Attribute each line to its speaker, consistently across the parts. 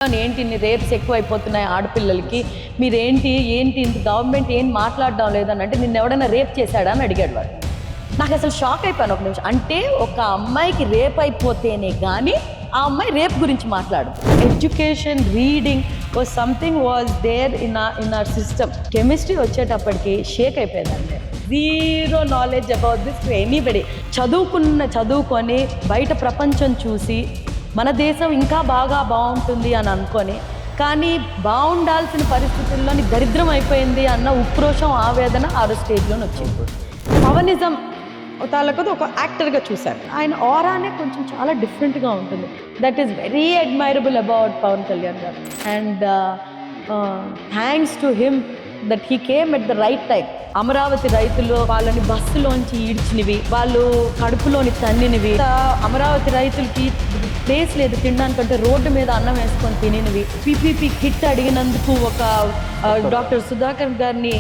Speaker 1: ఏంటి ఇన్ని రేప్స్ ఎక్కువ అయిపోతున్నాయి ఆడపిల్లలకి, మీరేంటి ఇంత గవర్నమెంట్ ఏం మాట్లాడడం లేదని అంటే నిన్ను ఎవడైనా రేప్ చేశాడా అని అడిగాడు వాడు. నాకు అసలు షాక్ అయిపోయాను ఒక నిమిషం. అంటే ఒక అమ్మాయికి రేప్ అయిపోతేనే కానీ ఆ అమ్మాయి రేప్ గురించి మాట్లాడు. Education, reading something was there in our system. Chemistry వచ్చేటప్పటికి షేక్ అయిపోయేదండి. Zero knowledge about this to anybody. చదువుకొని బయట ప్రపంచం చూసి మన దేశం ఇంకా బాగుంటుంది అని అనుకొని, కానీ బాగుండాల్సిన పరిస్థితుల్లోని దరిద్రం అయిపోయింది అన్న ఉక్రోషం, ఆవేదన ఆ స్టేజ్లోనే వచ్చింది. పవనిజం తాలూకు ఒక యాక్టర్గా చూశాను. ఆయన ఆరానే కొంచెం చాలా డిఫరెంట్గా ఉంటుంది. That is very admirable about Pawan Kalyan garu. And thanks to him that he came at the right time. Amaravati రైతులు వాళ్ళని బస్సులోంచి ఈడ్చినవి, వాళ్ళు కడుపులోని తన్నినవి, అమరావతి రైతులకి ప్లేస్ లేదు తినడానికంటే రోడ్డు మీద అన్నం వేసుకొని తినినవి, పీపీపీ కిట్ అడిగినందుకు ఒక డాక్టర్ సుధాకర్ గారిని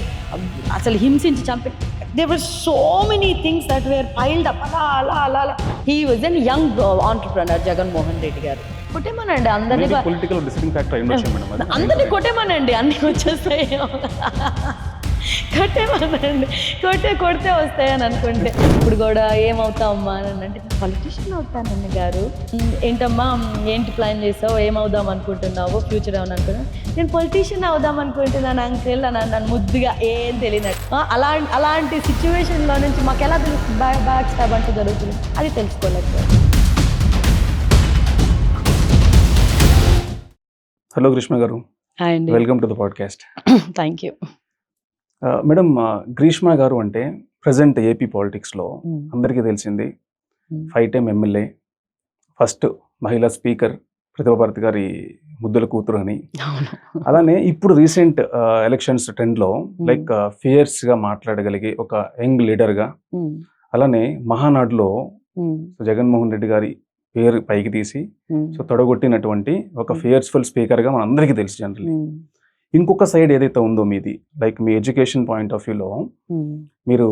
Speaker 1: అసలు హింసించి చంపి, there were so many things that were piled up. అలా he was a young entrepreneur Jaganmohan Reddy గారు. కొట్టేమనండి అందరినీ,
Speaker 2: పొలిటికల్ డిసైడింగ్ ఫ్యాక్టర్ అయి ఉండొచ్చు మేడం.
Speaker 1: అందరినీ కొట్టేమనండి, అన్నీ వచ్చేస్తాయి. కొట్టేమనండి, కొడితే వస్తాయని అనుకుంటే ఇప్పుడు కూడా ఏమవుతావమ్మా అని అంటే పొలిటీషియన్ అవుతానండి గారు. ఏంటమ్మా ఏంటి ప్లాన్ చేసావు, ఏమవుదాం అనుకుంటున్నావు, ఫ్యూచర్ ఏమని అనుకున్నావు? నేను పొలిటీషియన్ అవుదాం అనుకుంటున్నాను అంకుల్ అని నన్ను ముద్దుగా ఏం తెలియనట్టు. అలాంటి సిచ్యువేషన్లో నుంచి మాకు ఎలా తెలుసు బ్యాక్ స్టాబ్ అంటూ జరుగుతుంది, అది తెలుసుకోలేదు.
Speaker 2: హలో గ్రీష్మ గారు,
Speaker 1: హాయ్ అండి,
Speaker 2: welcome to the podcast.
Speaker 1: Thank you
Speaker 2: madam. Greeshma గారు అంటే ప్రజెంట్ ఏపీ పాలిటిక్స్లో అందరికీ తెలిసింది 5 టైమ్ ఎమ్మెల్యే, ఫస్ట్ మహిళా స్పీకర్ ప్రతిభా భారతి గారి ముద్దుల కూతురు అని. అలానే ఇప్పుడు రీసెంట్ ఎలక్షన్స్ ట్రెండ్లో లైక్ ఫియర్స్గా మాట్లాడగలిగే ఒక యంగ్ లీడర్గా, అలానే మహానాడులో జగన్మోహన్ రెడ్డి గారి పేరు పైకి తీసి సో తొడగొట్టినటువంటి ఒక ఫియర్స్ఫుల్ స్పీకర్గా మన అందరికీ తెలుసు జనరల్లీ. ఇంకొక సైడ్ ఏదైతే ఉందో మీది, లైక్ మీ ఎడ్యుకేషన్ పాయింట్ ఆఫ్ వ్యూలో మీరు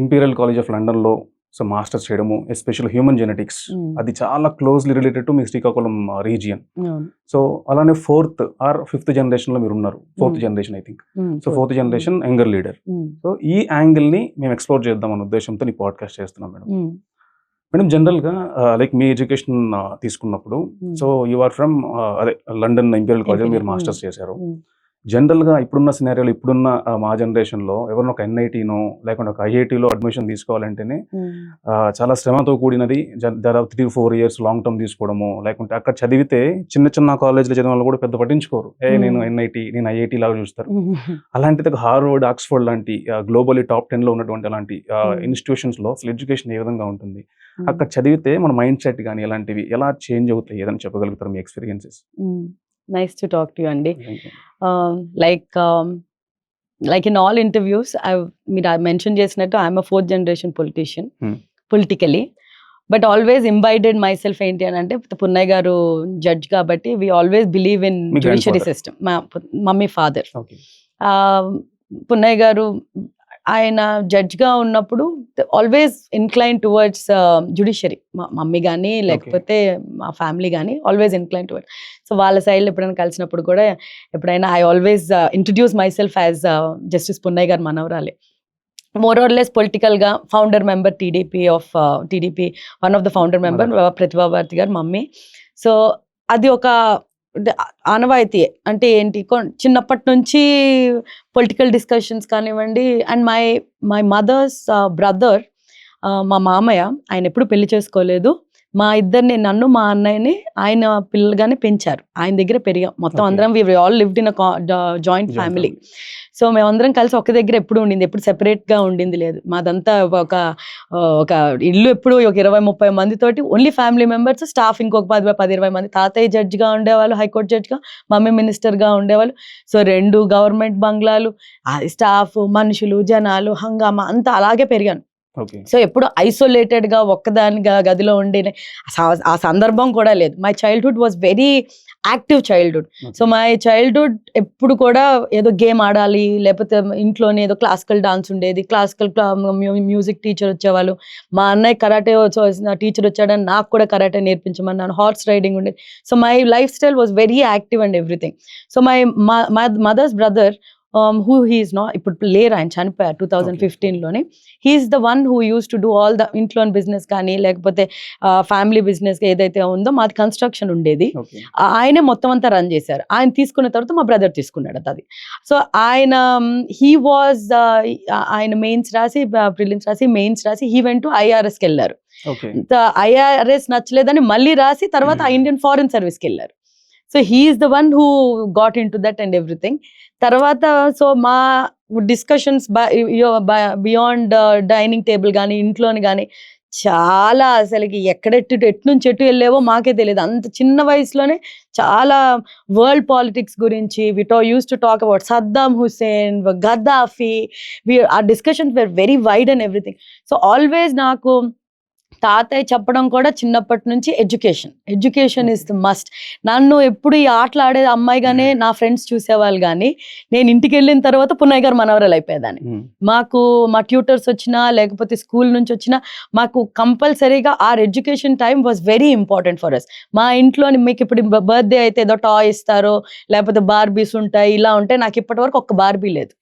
Speaker 2: ఇంపీరియల్ కాలేజ్ ఆఫ్ లండన్లో సో మాస్టర్స్ చేయడము, ఎస్పెషల్ హ్యూమన్ జెనెటిక్స్, అది చాలా closely related to me Srikakulam region. So అలానే 4th or 5th జనరేషన్లో మీరు ఉన్నారు, 4th generation I think. So 4th generation younger leader. So ఈ యాంగిల్ని మేము ఎక్స్ప్లోర్ చేద్దాం అనే ఉద్దేశంతో ఈ పాడ్కాస్ట్ చేస్తున్నాం మేడం. మేడం, జనరల్గా లైక్ మీ ఎడ్యుకేషన్ తీసుకున్నప్పుడు, సో యు ఆర్ ఫ్రమ్ అదే లండన్ ఇంపీరియల్ కాలేజ్ మీరు మాస్టర్స్ చేశారు. జనరల్గా ఇప్పుడున్న సినారియోలో, ఇప్పుడున్న మా జనరేషన్లో ఎవరినో ఒక ఎన్ఐటీనో లేకుంటే ఒక ఐఐటీలో అడ్మిషన్ తీసుకోవాలంటేనే చాలా శ్రమతో కూడినది. దాదాపు 3-4 years లాంగ్ టర్మ్ తీసుకోవడము, లేకుంటే అక్కడ చదివితే చిన్న కాలేజ్లో చదివిన వాళ్ళు కూడా పెద్ద పట్టించుకోరు. నేను ఎన్ఐటీ, నేను ఐఐటీ లాగా చూస్తారు. అలాంటిది హార్వర్డ్, ఆక్స్ఫర్డ్ లాంటి గ్లోబలీ టాప్ 10లో ఉన్నటువంటి అలాంటి ఇన్స్టిట్యూషన్స్లో అసలు ఎడ్యుకేషన్ ఏ విధంగా ఉంటుంది, అక్కడ చదివితే మన మైండ్ సెట్ కానీ ఇలాంటివి ఎలా చేంజ్ అవుతాయి, ఏదని చెప్పగలుగుతారు మీ experiences?
Speaker 1: Nice to talk to you అండి. Like in all interviews, మీరు మెన్షన్ చేసినట్టు I'm a 4th generation politician politically, but always imbibed myself. ఏంటి అని అంటే పున్నయ్య గారు జడ్జ్ కాబట్టి we always believe in judiciary system. మా మమ్మీ ఫాదర్ పున్నయ్య గారు, ఆయన జడ్జ్గా ఉన్నప్పుడు ఆల్వేస్ ఇన్క్లైన్ టువర్డ్స్ జ్యుడిషియరీ. మా మమ్మీ కానీ లేకపోతే మా ఫ్యామిలీ కానీ ఆల్వేస్ ఇన్క్లైన్ టువర్డ్స్. సో వాళ్ళ సైడ్లో ఎప్పుడైనా కలిసినప్పుడు కూడా ఎప్పుడైనా I always introduce myself as justice Punnaiah garu మనవరాలే. మోర్ ఆర్ లెస్ పొలిటికల్గా founder member TDP, one of the founder member Pratibha Bharati garu mummy. So అది ఒక ఆనవాయితీ. అంటే ఏంటి, చిన్నప్పటి నుంచి పొలిటికల్ డిస్కషన్స్ కానివ్వండి. అండ్ మై మదర్స్ బ్రదర్, మా మామయ్య, ఆయన ఎప్పుడు పెళ్లి చేసుకోలేదు. మా ఇద్దరిని, నన్ను మా అన్నయ్యని ఆయన పిల్లలుగానే పెంచారు. ఆయన దగ్గర పెరిగాం మొత్తం అందరం. We all lived in joint family. So మేమందరం కలిసి ఒక దగ్గర ఎప్పుడు ఉండింది, ఎప్పుడు సెపరేట్గా ఉండింది లేదు. మాదంతా ఒక ఇల్లు ఎప్పుడు ఒక 20-30 మందితోటి, ఓన్లీ ఫ్యామిలీ మెంబర్స్, స్టాఫ్ ఇంకొక 10-20 మంది. తాతయ్య జడ్జిగా ఉండేవాళ్ళు, హైకోర్టు జడ్జిగా, మమ్మీ మినిస్టర్గా ఉండేవాళ్ళు. సో 2 గవర్నమెంట్ బంగ్లాలు, స్టాఫ్, మనుషులు, జనాలు, హంగామా అంతా అలాగే పెరిగాను. సో ఎప్పుడు ఐసోలేటెడ్గా ఒక్కదానిగా గదిలో ఉండే ఆ సందర్భం కూడా లేదు. My childhood was very active childhood. So my childhood ఎప్పుడు కూడా ఏదో గేమ్ ఆడాలి, లేకపోతే ఇంట్లోనే ఏదో క్లాసికల్ డాన్స్ ఉండేది, క్లాసికల్ మ్యూజిక్ టీచర్ వచ్చేవాళ్ళు. మా అన్నయ్య కరాటే టీచర్ వచ్చాడని నాకు కూడా కరాటే నేర్పించమన్నాను. హార్స్ రైడింగ్ ఉండేది. So my lifestyle was very active and everything. So my mother's brother who he is not, ఇప్పుడు లేరు, ఆయన చనిపోయారు 2015లోనే. He is the one who used to do all the ఇంట్లో బిజినెస్ కానీ లేకపోతే ఫ్యామిలీ బిజినెస్ ఏదైతే ఉందో, మాది కన్స్ట్రక్షన్ ఉండేది, ఆయనే మొత్తం అంతా రన్ చేశారు. ఆయన తీసుకున్న తర్వాత మా బ్రదర్ తీసుకున్నాడు అది. సో ఆయన ఆయన మెయిన్స్ రాసి, ప్రిలిమ్స్ రాసి, మెయిన్స్ రాసి, హీ వెంట్ టు ఐఆర్ఎస్కి వెళ్ళారు. ఐఆర్ఎస్ నచ్చలేదని మళ్ళీ రాసి తర్వాత ఇండియన్ ఫారిన్ సర్వీస్కి వెళ్ళారు. So he's the one who got in to that and everything. తర్వాత సో మా డిస్కషన్స్ బియాండ్ డైనింగ్ టేబుల్ కానీ ఇంట్లోని కానీ చాలా అసలుకి ఎటు నుంచి ఎటు వెళ్ళేవో మాకే తెలియదు. అంత చిన్న వయసులోనే చాలా వరల్డ్ పాలిటిక్స్ గురించి used to talk about Saddam Hussein, Gaddafi. ఆ discussions were very wide and everything. So always నాకు తాతయ్య చెప్పడం కూడా చిన్నప్పటి నుంచి ఎడ్యుకేషన్ ఇస్ ద మస్ట్. నన్ను ఎప్పుడు ఈ ఆటలు ఆడే అమ్మాయిగానే నా ఫ్రెండ్స్ చూసేవాళ్ళు, కానీ నేను ఇంటికి వెళ్ళిన తర్వాత పున్నయ్య గారు మనవరాలు అయిపోయేదాన్ని. మాకు మా ట్యూటర్స్ వచ్చినా లేకపోతే స్కూల్ నుంచి వచ్చినా మాకు కంపల్సరీగా our education time was very important for us. మా ఇంట్లో మీకు ఇప్పుడు బర్త్డే అయితే ఏదో టాయ్ ఇస్తారో లేకపోతే బార్బీస్ ఉంటాయి, ఇలా ఉంటాయి. నాకు ఇప్పటి వరకు ఒక్క బార్బీ లేదు,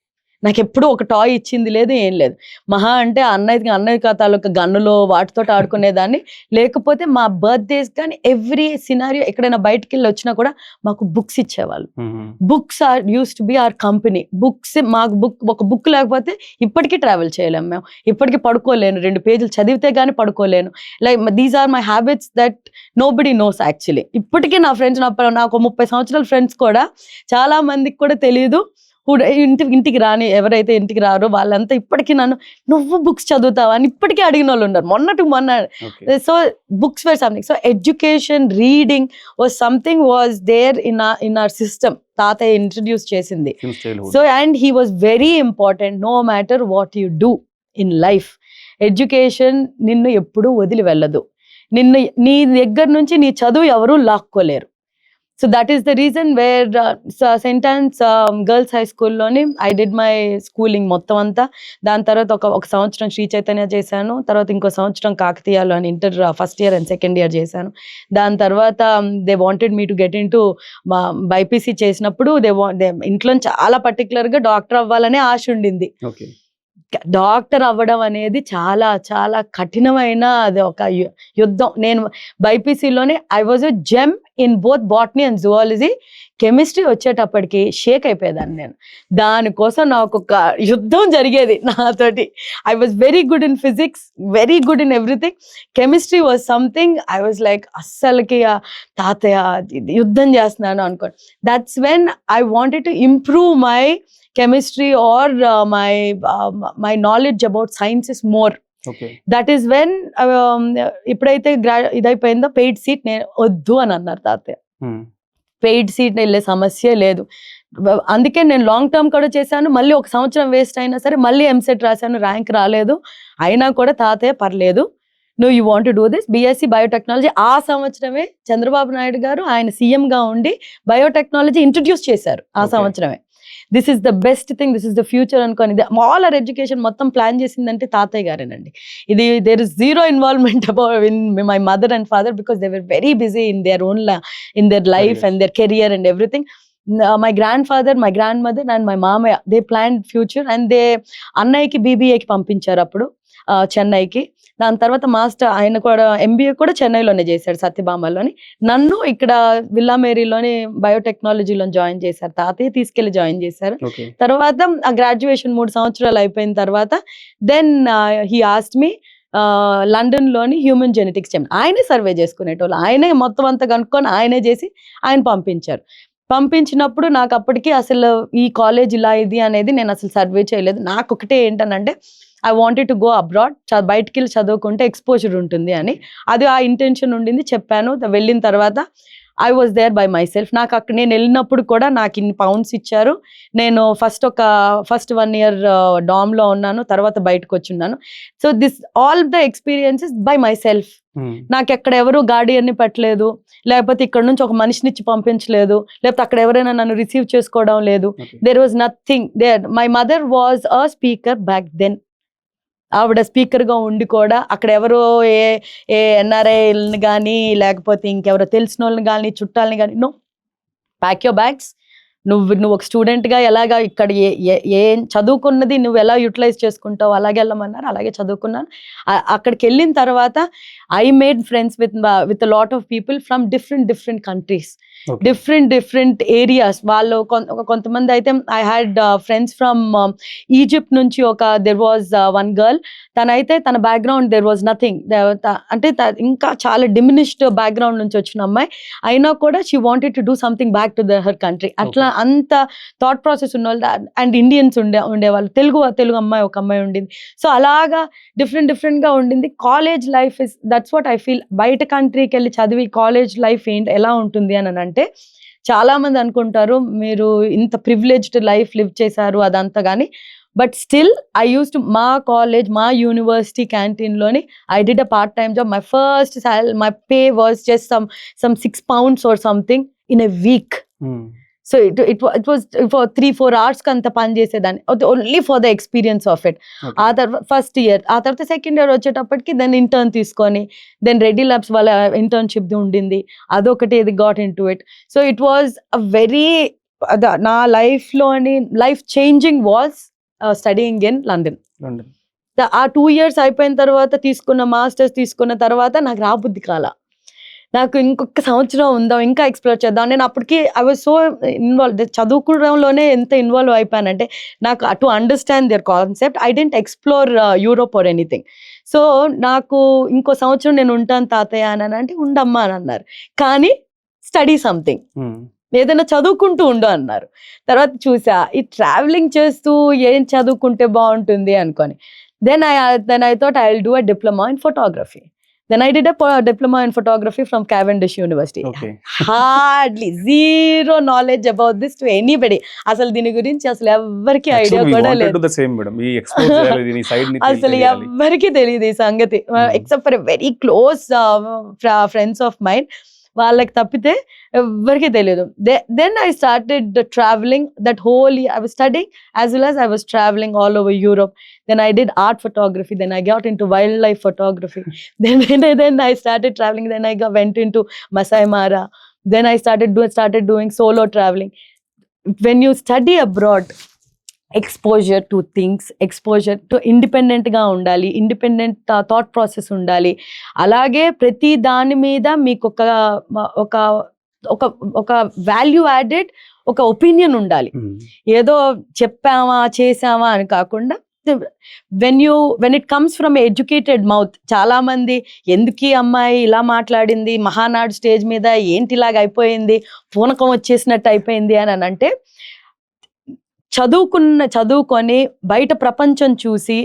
Speaker 1: నాకు ఎప్పుడు ఒక టాయ్ ఇచ్చింది లేదు, ఏం లేదు. మహా అంటే అన్నయ్య తాలూకా గన్నులో వాటితో ఆడుకునేదాన్ని. లేకపోతే మా బర్త్డేస్ కానీ ఎవ్రీ సినారియో ఎక్కడైనా బయటకు వెళ్ళి వచ్చినా కూడా మాకు బుక్స్ ఇచ్చేవాళ్ళు. Books are use to be our company. Books మాకు ఒక బుక్ లేకపోతే ఇప్పటికీ ట్రావెల్ చేయలేము మేము, ఇప్పటికీ పడుకోలేను, 2 పేజీలు చదివితే కానీ పడుకోలేను. Like these are my habits that nobody knows actually. ఇప్పటికీ నా ఫ్రెండ్స్, నాకు 30 సంవత్సరాల ఫ్రెండ్స్ కూడా చాలా మందికి కూడా తెలియదు. ఇంటికి రాని ఎవరైతే ఇంటికి రారో వాళ్ళంతా ఇప్పటికీ నువ్వు బుక్స్ చదువుతావా అని ఇప్పటికీ అడిగిన వాళ్ళు ఉన్నారు, మొన్న. So books were something. So education, reading was something was there in our system. తాతయ్య ఇంట్రడ్యూస్ చేసింది. So and he was very important no matter what you do in life. Education నిన్ను ఎప్పుడూ వదిలి వెళ్ళదు. నీ దగ్గర నుంచి నీ చదువు ఎవరూ లాక్కోలేరు. So that is the reason where St. Anne's Girls High School లోని I did my schooling మొత్తం అంతా. దాని తర్వాత ఒక సంవత్సరం శ్రీ చైతన్య చేశాను, తర్వాత ఇంకో సంవత్సరం కాకతీయలో అని inter first year and second year చేశాను. దాని తర్వాత they wanted me to get in to BiPC చేసినప్పుడు ఇంట్లో చాలా పర్టికులర్గా డాక్టర్ అవ్వాలనే ఆశ ఉండింది. డాక్టర్ అవ్వడం అనేది చాలా చాలా కఠినమైన అది ఒక యుద్ధం. నేను బైపీసీలోనే I was a gem in both botany and zoology. Chemistry వచ్చేటప్పటికి షేక్ అయిపోయేదాన్ని నేను. దానికోసం నాకు ఒక యుద్ధం జరిగేది నాతోటి. I was very good in physics, very good in everything. Chemistry was something I was like అస్సలకి తాతయ్య యుద్ధం చేస్తున్నాను అనుకోండి. That's when I wanted to improve my chemistry or my knowledge about science is more. That is when ఇప్పుడైతే ఇదైపోయిందో paid seat నేను వద్దు అని అన్నారు తాతయ్య. పెయిడ్ సీట్ వెళ్ళే సమస్య లేదు. అందుకే నేను లాంగ్ టర్మ్ కూడా చేశాను. మళ్ళీ ఒక సంవత్సరం వేస్ట్ అయినా సరే మళ్ళీ ఎంసెట్ రాశాను, ర్యాంక్ రాలేదు. అయినా కూడా తాతయ్య పర్లేదు, నువ్వు you want to do this. BSc biotechnology ఆ సంవత్సరమే చంద్రబాబు నాయుడు గారు ఆయన సీఎంగా ఉండి బయోటెక్నాలజీ ఇంట్రడ్యూస్ చేశారు ఆ సంవత్సరమే. This is the best thing, this is the future అనుకోని ఆల్ అవర్ ఎడ్యుకేషన్ మొత్తం ప్లాన్ చేసిందంటే తాతయ్య గారేనండి. ఇది there is zero involvement about in my mother and father because they were very busy in their own in their life and their career and everything. My grandfather, my grandmother and my మామయ్య they plan future and they అన్నయ్యకి బీబీఏకి పంపించారు అప్పుడు చెన్నైకి. దాని తర్వాత master ఆయన కూడా ఎంబీఏ కూడా చెన్నైలోనే చేశాడు సత్యభామలోని. నన్ను ఇక్కడ విల్లామేరీలోని బయోటెక్నాలజీలో జాయిన్ చేశారు, తాతయ్య తీసుకెళ్లి జాయిన్ చేశారు. తర్వాత ఆ గ్రాడ్యుయేషన్ 3 సంవత్సరాలు అయిపోయిన తర్వాత then he asked me London లోని హ్యూమన్ జెనెటిక్స్ ఆయనే సర్వే చేసుకునేటోళ్ళు, ఆయనే మొత్తం అంతా కనుక్కొని ఆయనే చేసి ఆయన పంపించారు. పంపించినప్పుడు నాకు అప్పటికి అసలు ఈ కాలేజ్ ఇలా ఇది అనేది నేను అసలు సర్వే చేయలేదు. నాకు ఒకటే ఏంటనంటే I wanted to go abroad, బయటికి వెళ్ళి చదువుకుంటే ఎక్స్పోజర్ ఉంటుంది అని, అది ఆ ఇంటెన్షన్ ఉండింది. చెప్పాను. వెళ్ళిన తర్వాత I was there by myself. నాకు అక్కడ నేను వెళ్ళినప్పుడు కూడా నాకు ఇన్ని పౌండ్స్ ఇచ్చారు. నేను ఫస్ట్ 1 year డామ్లో ఉన్నాను, తర్వాత బయటకు వచ్చి ఉన్నాను. So this all the experiences by myself. నాకు ఎక్కడ ఎవరు గార్డియన్ని పెట్టలేదు, లేకపోతే ఇక్కడ నుంచి ఒక మనిషినిచ్చి పంపించలేదు, లేకపోతే అక్కడ ఎవరైనా నన్ను రిసీవ్ చేసుకోవడం లేదు. There was nothing there. My mother was a speaker back then. ఆవిడ స్పీకర్గా ఉండి కూడా అక్కడ ఎవరో ఏ ఎన్ఆర్ఐని కానీ లేకపోతే ఇంకెవరో తెలిసిన వాళ్ళని కానీ చుట్టాలని కానీ, నో, ప్యాక్ యువర్ బ్యాగ్స్. నువ్వు ఒక స్టూడెంట్గా ఎలాగా ఇక్కడ ఏం చదువుకున్నది నువ్వు ఎలా యూటిలైజ్ చేసుకుంటావు అలాగే వెళ్ళమన్నారు. అలాగే చదువుకున్నాను. అక్కడికి వెళ్ళిన తర్వాత I made friends with lot of people from different countries, different areas. వాళ్ళు కొంతమంది అయితే I had friends from Egypt నుంచి. దెర్ వాజ్ వన్ గర్ల్, తనైతే తన బ్యాక్గ్రౌండ్ దెర్ వాజ్ నథింగ్, అంటే ఇంకా చాలా డిమినిష్డ్ బ్యాక్గ్రౌండ్ నుంచి వచ్చిన అమ్మాయి అయినా కూడా she wanted to do something back to her country. అట్లా అంత థాట్ ప్రాసెస్ ఉన్న వాళ్ళు. అండ్ ఇండియన్స్ ఉండేవాళ్ళు, తెలుగు అమ్మాయి ఒక అమ్మాయి ఉండింది. సో అలాగా డిఫరెంట్గా ఉండింది. College life is that's what I feel. బయట కంట్రీకి వెళ్ళి చదివి కాలేజ్ లైఫ్ ఎలా ఉంటుంది అని అంటే, చాలా మంది అనుకుంటారు మీరు ఇంత ప్రివిలేజ్డ్ లైఫ్ లివ్ చేశారు అదంతా, కానీ but still I use to మా కాలేజ్, మా యూనివర్సిటీ క్యాంటీన్లోని I did a part time job. My first my pay was just some 6 pounds or something in a week. So it was for 3-4 hours కంత పని చేసేదాన్ని, only for the experience of it. ఆ తర్వాత first year, ఆ తర్వాత second year వచ్చేటప్పటికి then intern తీసుకొని, then Reddy labs వాళ్ళ ఇంటర్న్షిప్ ఉంది, అదొకటి ఇది got in to it. So it was a very, నా లైఫ్లోని life changing was studying in London. ఆ 2 years అయిపోయిన తర్వాత మాస్టర్స్ తీసుకున్న తర్వాత నాకు రాబుద్ది కాల. నాకు ఇంకొక సంవత్సరం ఉందా, ఇంకా ఎక్స్ప్లోర్ చేద్దాం. నేను అప్పటికి ఐ వాజ్ సో ఇన్వాల్వ్, చదువుకోవడంలోనే ఎంత ఇన్వాల్వ్ అయిపోయానంటే నాకు to understand their concept I didn't explore Europe or anything. So నాకు ఇంకో సంవత్సరం నేను ఉంటాను తాతయ్య అని అంటే, ఉండమ్మా అని అన్నారు. కానీ స్టడీ సంథింగ్, ఏదైనా చదువుకుంటూ ఉండు అన్నారు. తర్వాత చూసా ఈ ట్రావెలింగ్ చేస్తూ ఏం చదువుకుంటే బాగుంటుంది అనుకొని, then I thought I will do a diploma in photography. Then I did a diploma in photography from Cavendish University.
Speaker 2: Okay.
Speaker 1: Hardly zero knowledge about this to anybody. అసలు దీని గురించి అసలు ఎవరికి ఐడియా కూడా లేదు. అసలు ఎవరికి తెలియదు ఈ సంగతి, except for very close friends of mind. వాళ్ళకి తప్పితే ఎవరికి తెలియదు. Then I started traveling that whole year. I was studying as well as I was traveling all over Europe. Then I did art photography. Then I got into wildlife photography. Then I started traveling. Then I went into Masai Mara. Then I started doing solo traveling. When you study abroad, exposure to things, exposure to ఇండిపెండెంట్గా ఉండాలి, independent thought process ఉండాలి. అలాగే ప్రతి దాని మీద మీకు ఒక value added ఒక ఒపీనియన్ ఉండాలి. ఏదో చెప్పామా చేసామా అని కాకుండా, when it comes from educated mouth, చాలా మంది ఎందుకు ఈ అమ్మాయి ఇలా మాట్లాడింది మహానాడు స్టేజ్ మీద, ఏంటి ఇలాగ అయిపోయింది, పూనకం వచ్చేసినట్టు అయిపోయింది అని అంటే, చదువుకొని బయట ప్రపంచం చూసి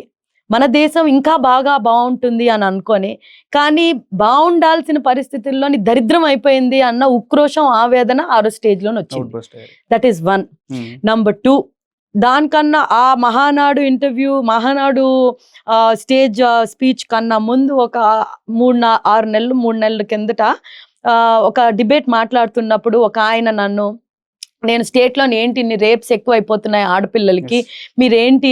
Speaker 1: మన దేశం ఇంకా బాగుంటుంది అని అనుకొని, కానీ బాగుండాల్సిన పరిస్థితుల్లోని దరిద్రం అయిపోయింది అన్న ఉక్రోషం, ఆవేదన ఆ స్టేజ్లోనే వచ్చింది. That is 1. నంబర్ 2, దానికన్నా ఆ మహానాడు స్టేజ్ స్పీచ్ కన్నా ముందు ఒక 3 నెలల కిందట ఒక డిబేట్ మాట్లాడుతున్నప్పుడు ఒక ఆయన నన్ను, నేను స్టేట్లోని ఏంటి ఇన్ని రేప్స్ ఎక్కువ అయిపోతున్నాయి ఆడపిల్లలకి, మీరేంటి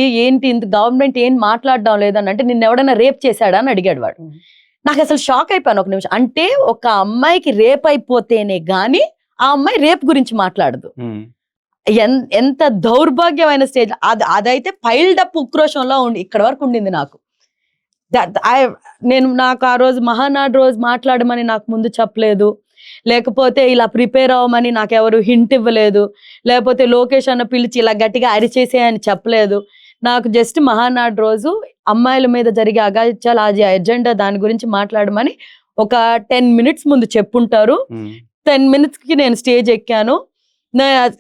Speaker 1: ఇంత గవర్నమెంట్ ఏం మాట్లాడడం లేదని అంటే, నిన్ను ఎవడైనా రేప్ చేశాడా అని అడిగాడు వాడు. నాకు అసలు షాక్ అయిపోయాను ఒక నిమిషం. అంటే ఒక అమ్మాయికి రేప్ అయిపోతేనే గాని ఆ అమ్మాయి రేప్ గురించి మాట్లాడదు. ఎంత దౌర్భాగ్యమైన స్టేజ్ అదైతే పైల్డ్ అప్ ఉక్రోషంలో ఇక్కడ వరకు ఉండింది నాకు. నాకు ఆ రోజు మహానాడు రోజు మాట్లాడమని నాకు ముందు చెప్పలేదు, లేకపోతే ఇలా ప్రిపేర్ అవ్వమని నాకు ఎవరు హింట్ ఇవ్వలేదు, లేకపోతే లోకేష్ అన్న పిలిచి ఇలా గట్టిగా అరిచేసే అని చెప్పలేదు. నాకు జస్ట్ మహానాడు రోజు అమ్మాయిల మీద జరిగే అగాత్యాలు, ఆ ఎజెండా, దాని గురించి మాట్లాడమని ఒక 10 minutes ముందు చెప్పుంటారు. 10 minutesకి నేను స్టేజ్ ఎక్కాను.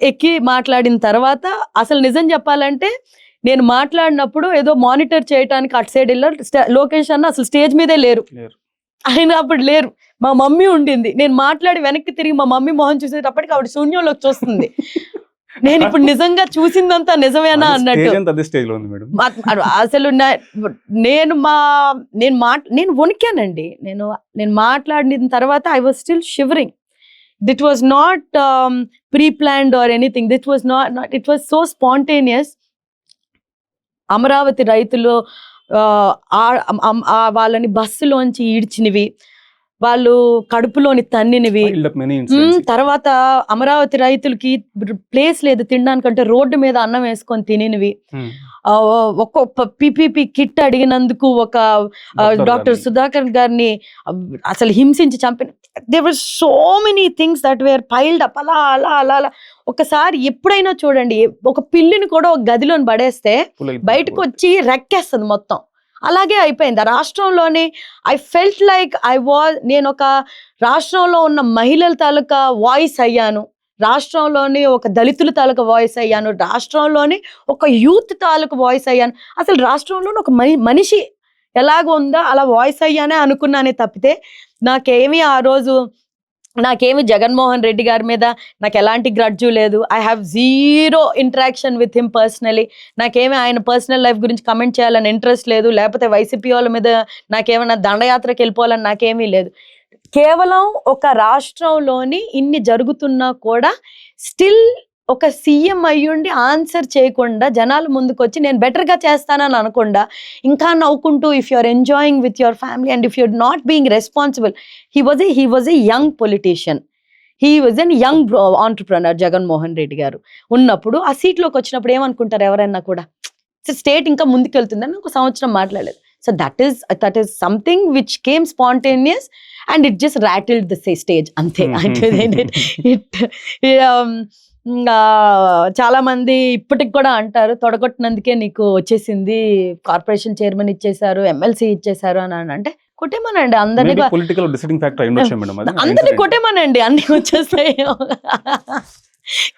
Speaker 1: ఎక్కి మాట్లాడిన తర్వాత అసలు నిజం చెప్పాలంటే, నేను మాట్లాడినప్పుడు ఏదో మానిటర్ చేయడానికి అటు సైడ్ వెళ్ళారు. లోకేష్ అన్న అసలు స్టేజ్ మీదే లేరు, ఆయన అప్పుడు లేరు. మా మమ్మీ ఉండింది. నేను మాట్లాడి వెనక్కి తిరిగి మా మమ్మీ మొహం చూసేటప్పటికి ఆవిడ శూన్యంలోకి చూస్తుంది. నేను ఇప్పుడు నిజంగా చూసిందంతా నిజమేనా అన్నట్టు.
Speaker 2: అదే స్టేజ్ లో ఉంది మేడం.
Speaker 1: అసలు నేను వణికానండి. నేను మాట్లాడిన తర్వాత I was still shivering. That was not pre-planned or anything. That was not it was so spontaneous. Amaravati రైతులు వాళ్ళని బస్సులోంచి ఈడ్చినవి, వాళ్ళు కడుపులోని తన్నినవి, తర్వాత అమరావతి రైతులకి ప్లేస్ లేదు తినడానికంటే రోడ్డు మీద అన్నం వేసుకొని తినినవి, ఒక్కొక్క పిపిపి కిట్ అడిగినందుకు ఒక డాక్టర్ సుధాకర్ గారిని అసలు హింసించి చంపిన. There were so many things that were piled up. అలా అలా అలా అలా ఒకసారి ఎప్పుడైనా చూడండి, ఒక పిల్లిని కూడా ఒక గదిలోని పడేస్తే బయటకు వచ్చి రెక్కేస్తుంది మొత్తం. అలాగే అయిపోయింది ఆ రాష్ట్రంలోని. ఐ ఫెల్ట్ లైక్ నేను ఒక రాష్ట్రంలో ఉన్న మహిళల తాలూకా వాయిస్ అయ్యాను, రాష్ట్రంలోని ఒక దళితుల తాలూకా వాయిస్ అయ్యాను, రాష్ట్రంలోని ఒక యూత్ తాలూకా వాయిస్ అయ్యాను. అసలు రాష్ట్రంలోని ఒక మనిషి ఎలాగ ఉందో అలా వాయిస్ అయ్యానే అనుకున్నానే తప్పితే నాకేమి జగన్మోహన్ రెడ్డి గారి మీద నాకు ఎలాంటి గ్రడ్జు లేదు. I have zero interaction with him personally. నాకేమి ఆయన పర్సనల్ లైఫ్ గురించి కమెంట్ చేయాలని ఇంట్రెస్ట్ లేదు, లేకపోతే వైసీపీ వాళ్ళ మీద నాకేమైనా దండయాత్రకి వెళ్ళిపోవాలని నాకేమీ లేదు. కేవలం ఒక రాష్ట్రంలోని ఇన్ని జరుగుతున్నా కూడా స్టిల్ ఒక సీఎం అయ్యుండి ఆన్సర్ చేయకుండా జనాల ముందుకు వచ్చి నేను బెటర్గా చేస్తానని అనకుండా ఇంకా నవ్వుకుంటూ, if you are enjoying with your family and if you're not being responsible. He was a young politician, he was an young entrepreneur. Jaganmohan Reddy గారు ఉన్నప్పుడు ఆ సీట్లోకి వచ్చినప్పుడు ఏమనుకుంటారు ఎవరైనా కూడా, స్టేట్ ఇంకా ముందుకెళ్తుందని ఒక సంవత్సరం మాట్లాడలేదు. So that is something which came spontaneous and it just rattled the stage అంతే. చాలా మంది ఇప్పటికి కూడా అంటారు, తొడగొట్టినందుకే నీకు వచ్చేసింది, కార్పొరేషన్ చైర్మన్ ఇచ్చేసారు, ఎమ్మెల్సీ ఇచ్చేసారు అని. అంటే కొట్టేమనండి అందరినీ, అందరినీ కొట్టేమనండి, అన్ని వచ్చేస్తాయి.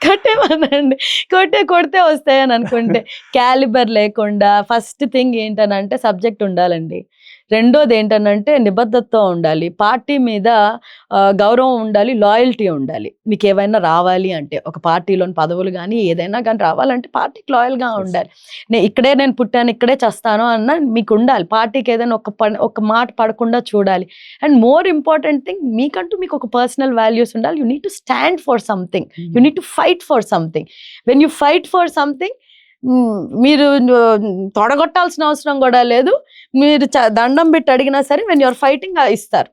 Speaker 1: కొట్టేమనండి, కొడితే వస్తాయని అనుకుంటే క్యాలిబర్ లేకుండా. ఫస్ట్ థింగ్ ఏంటనంటే సబ్జెక్ట్ ఉండాలండి. రెండోది ఏంటనంటే నిబద్ధతతో ఉండాలి, పార్టీ మీద గౌరవం ఉండాలి, లాయల్టీ ఉండాలి. మీకు ఏవైనా రావాలి అంటే ఒక పార్టీలోని పదవులు కానీ ఏదైనా కానీ రావాలంటే పార్టీకి లాయల్గా ఉండాలి. నేను పుట్టాను, ఇక్కడే చేస్తాను అన్న మీకు ఉండాలి. పార్టీకి ఏదైనా ఒక మాట పడకుండా చూడాలి. అండ్ మోర్ ఇంపార్టెంట్ థింగ్, మీకు ఒక పర్సనల్ వాల్యూస్ ఉండాలి. You need to stand for something, you need to fight for something. When you fight for something, మీరు తొడగొట్టాల్సిన అవసరం కూడా లేదు. మీరు దండం పెట్టి అడిగినా సరే వెన్ యూఆర్ ఫైటింగ్ ఇస్తారు.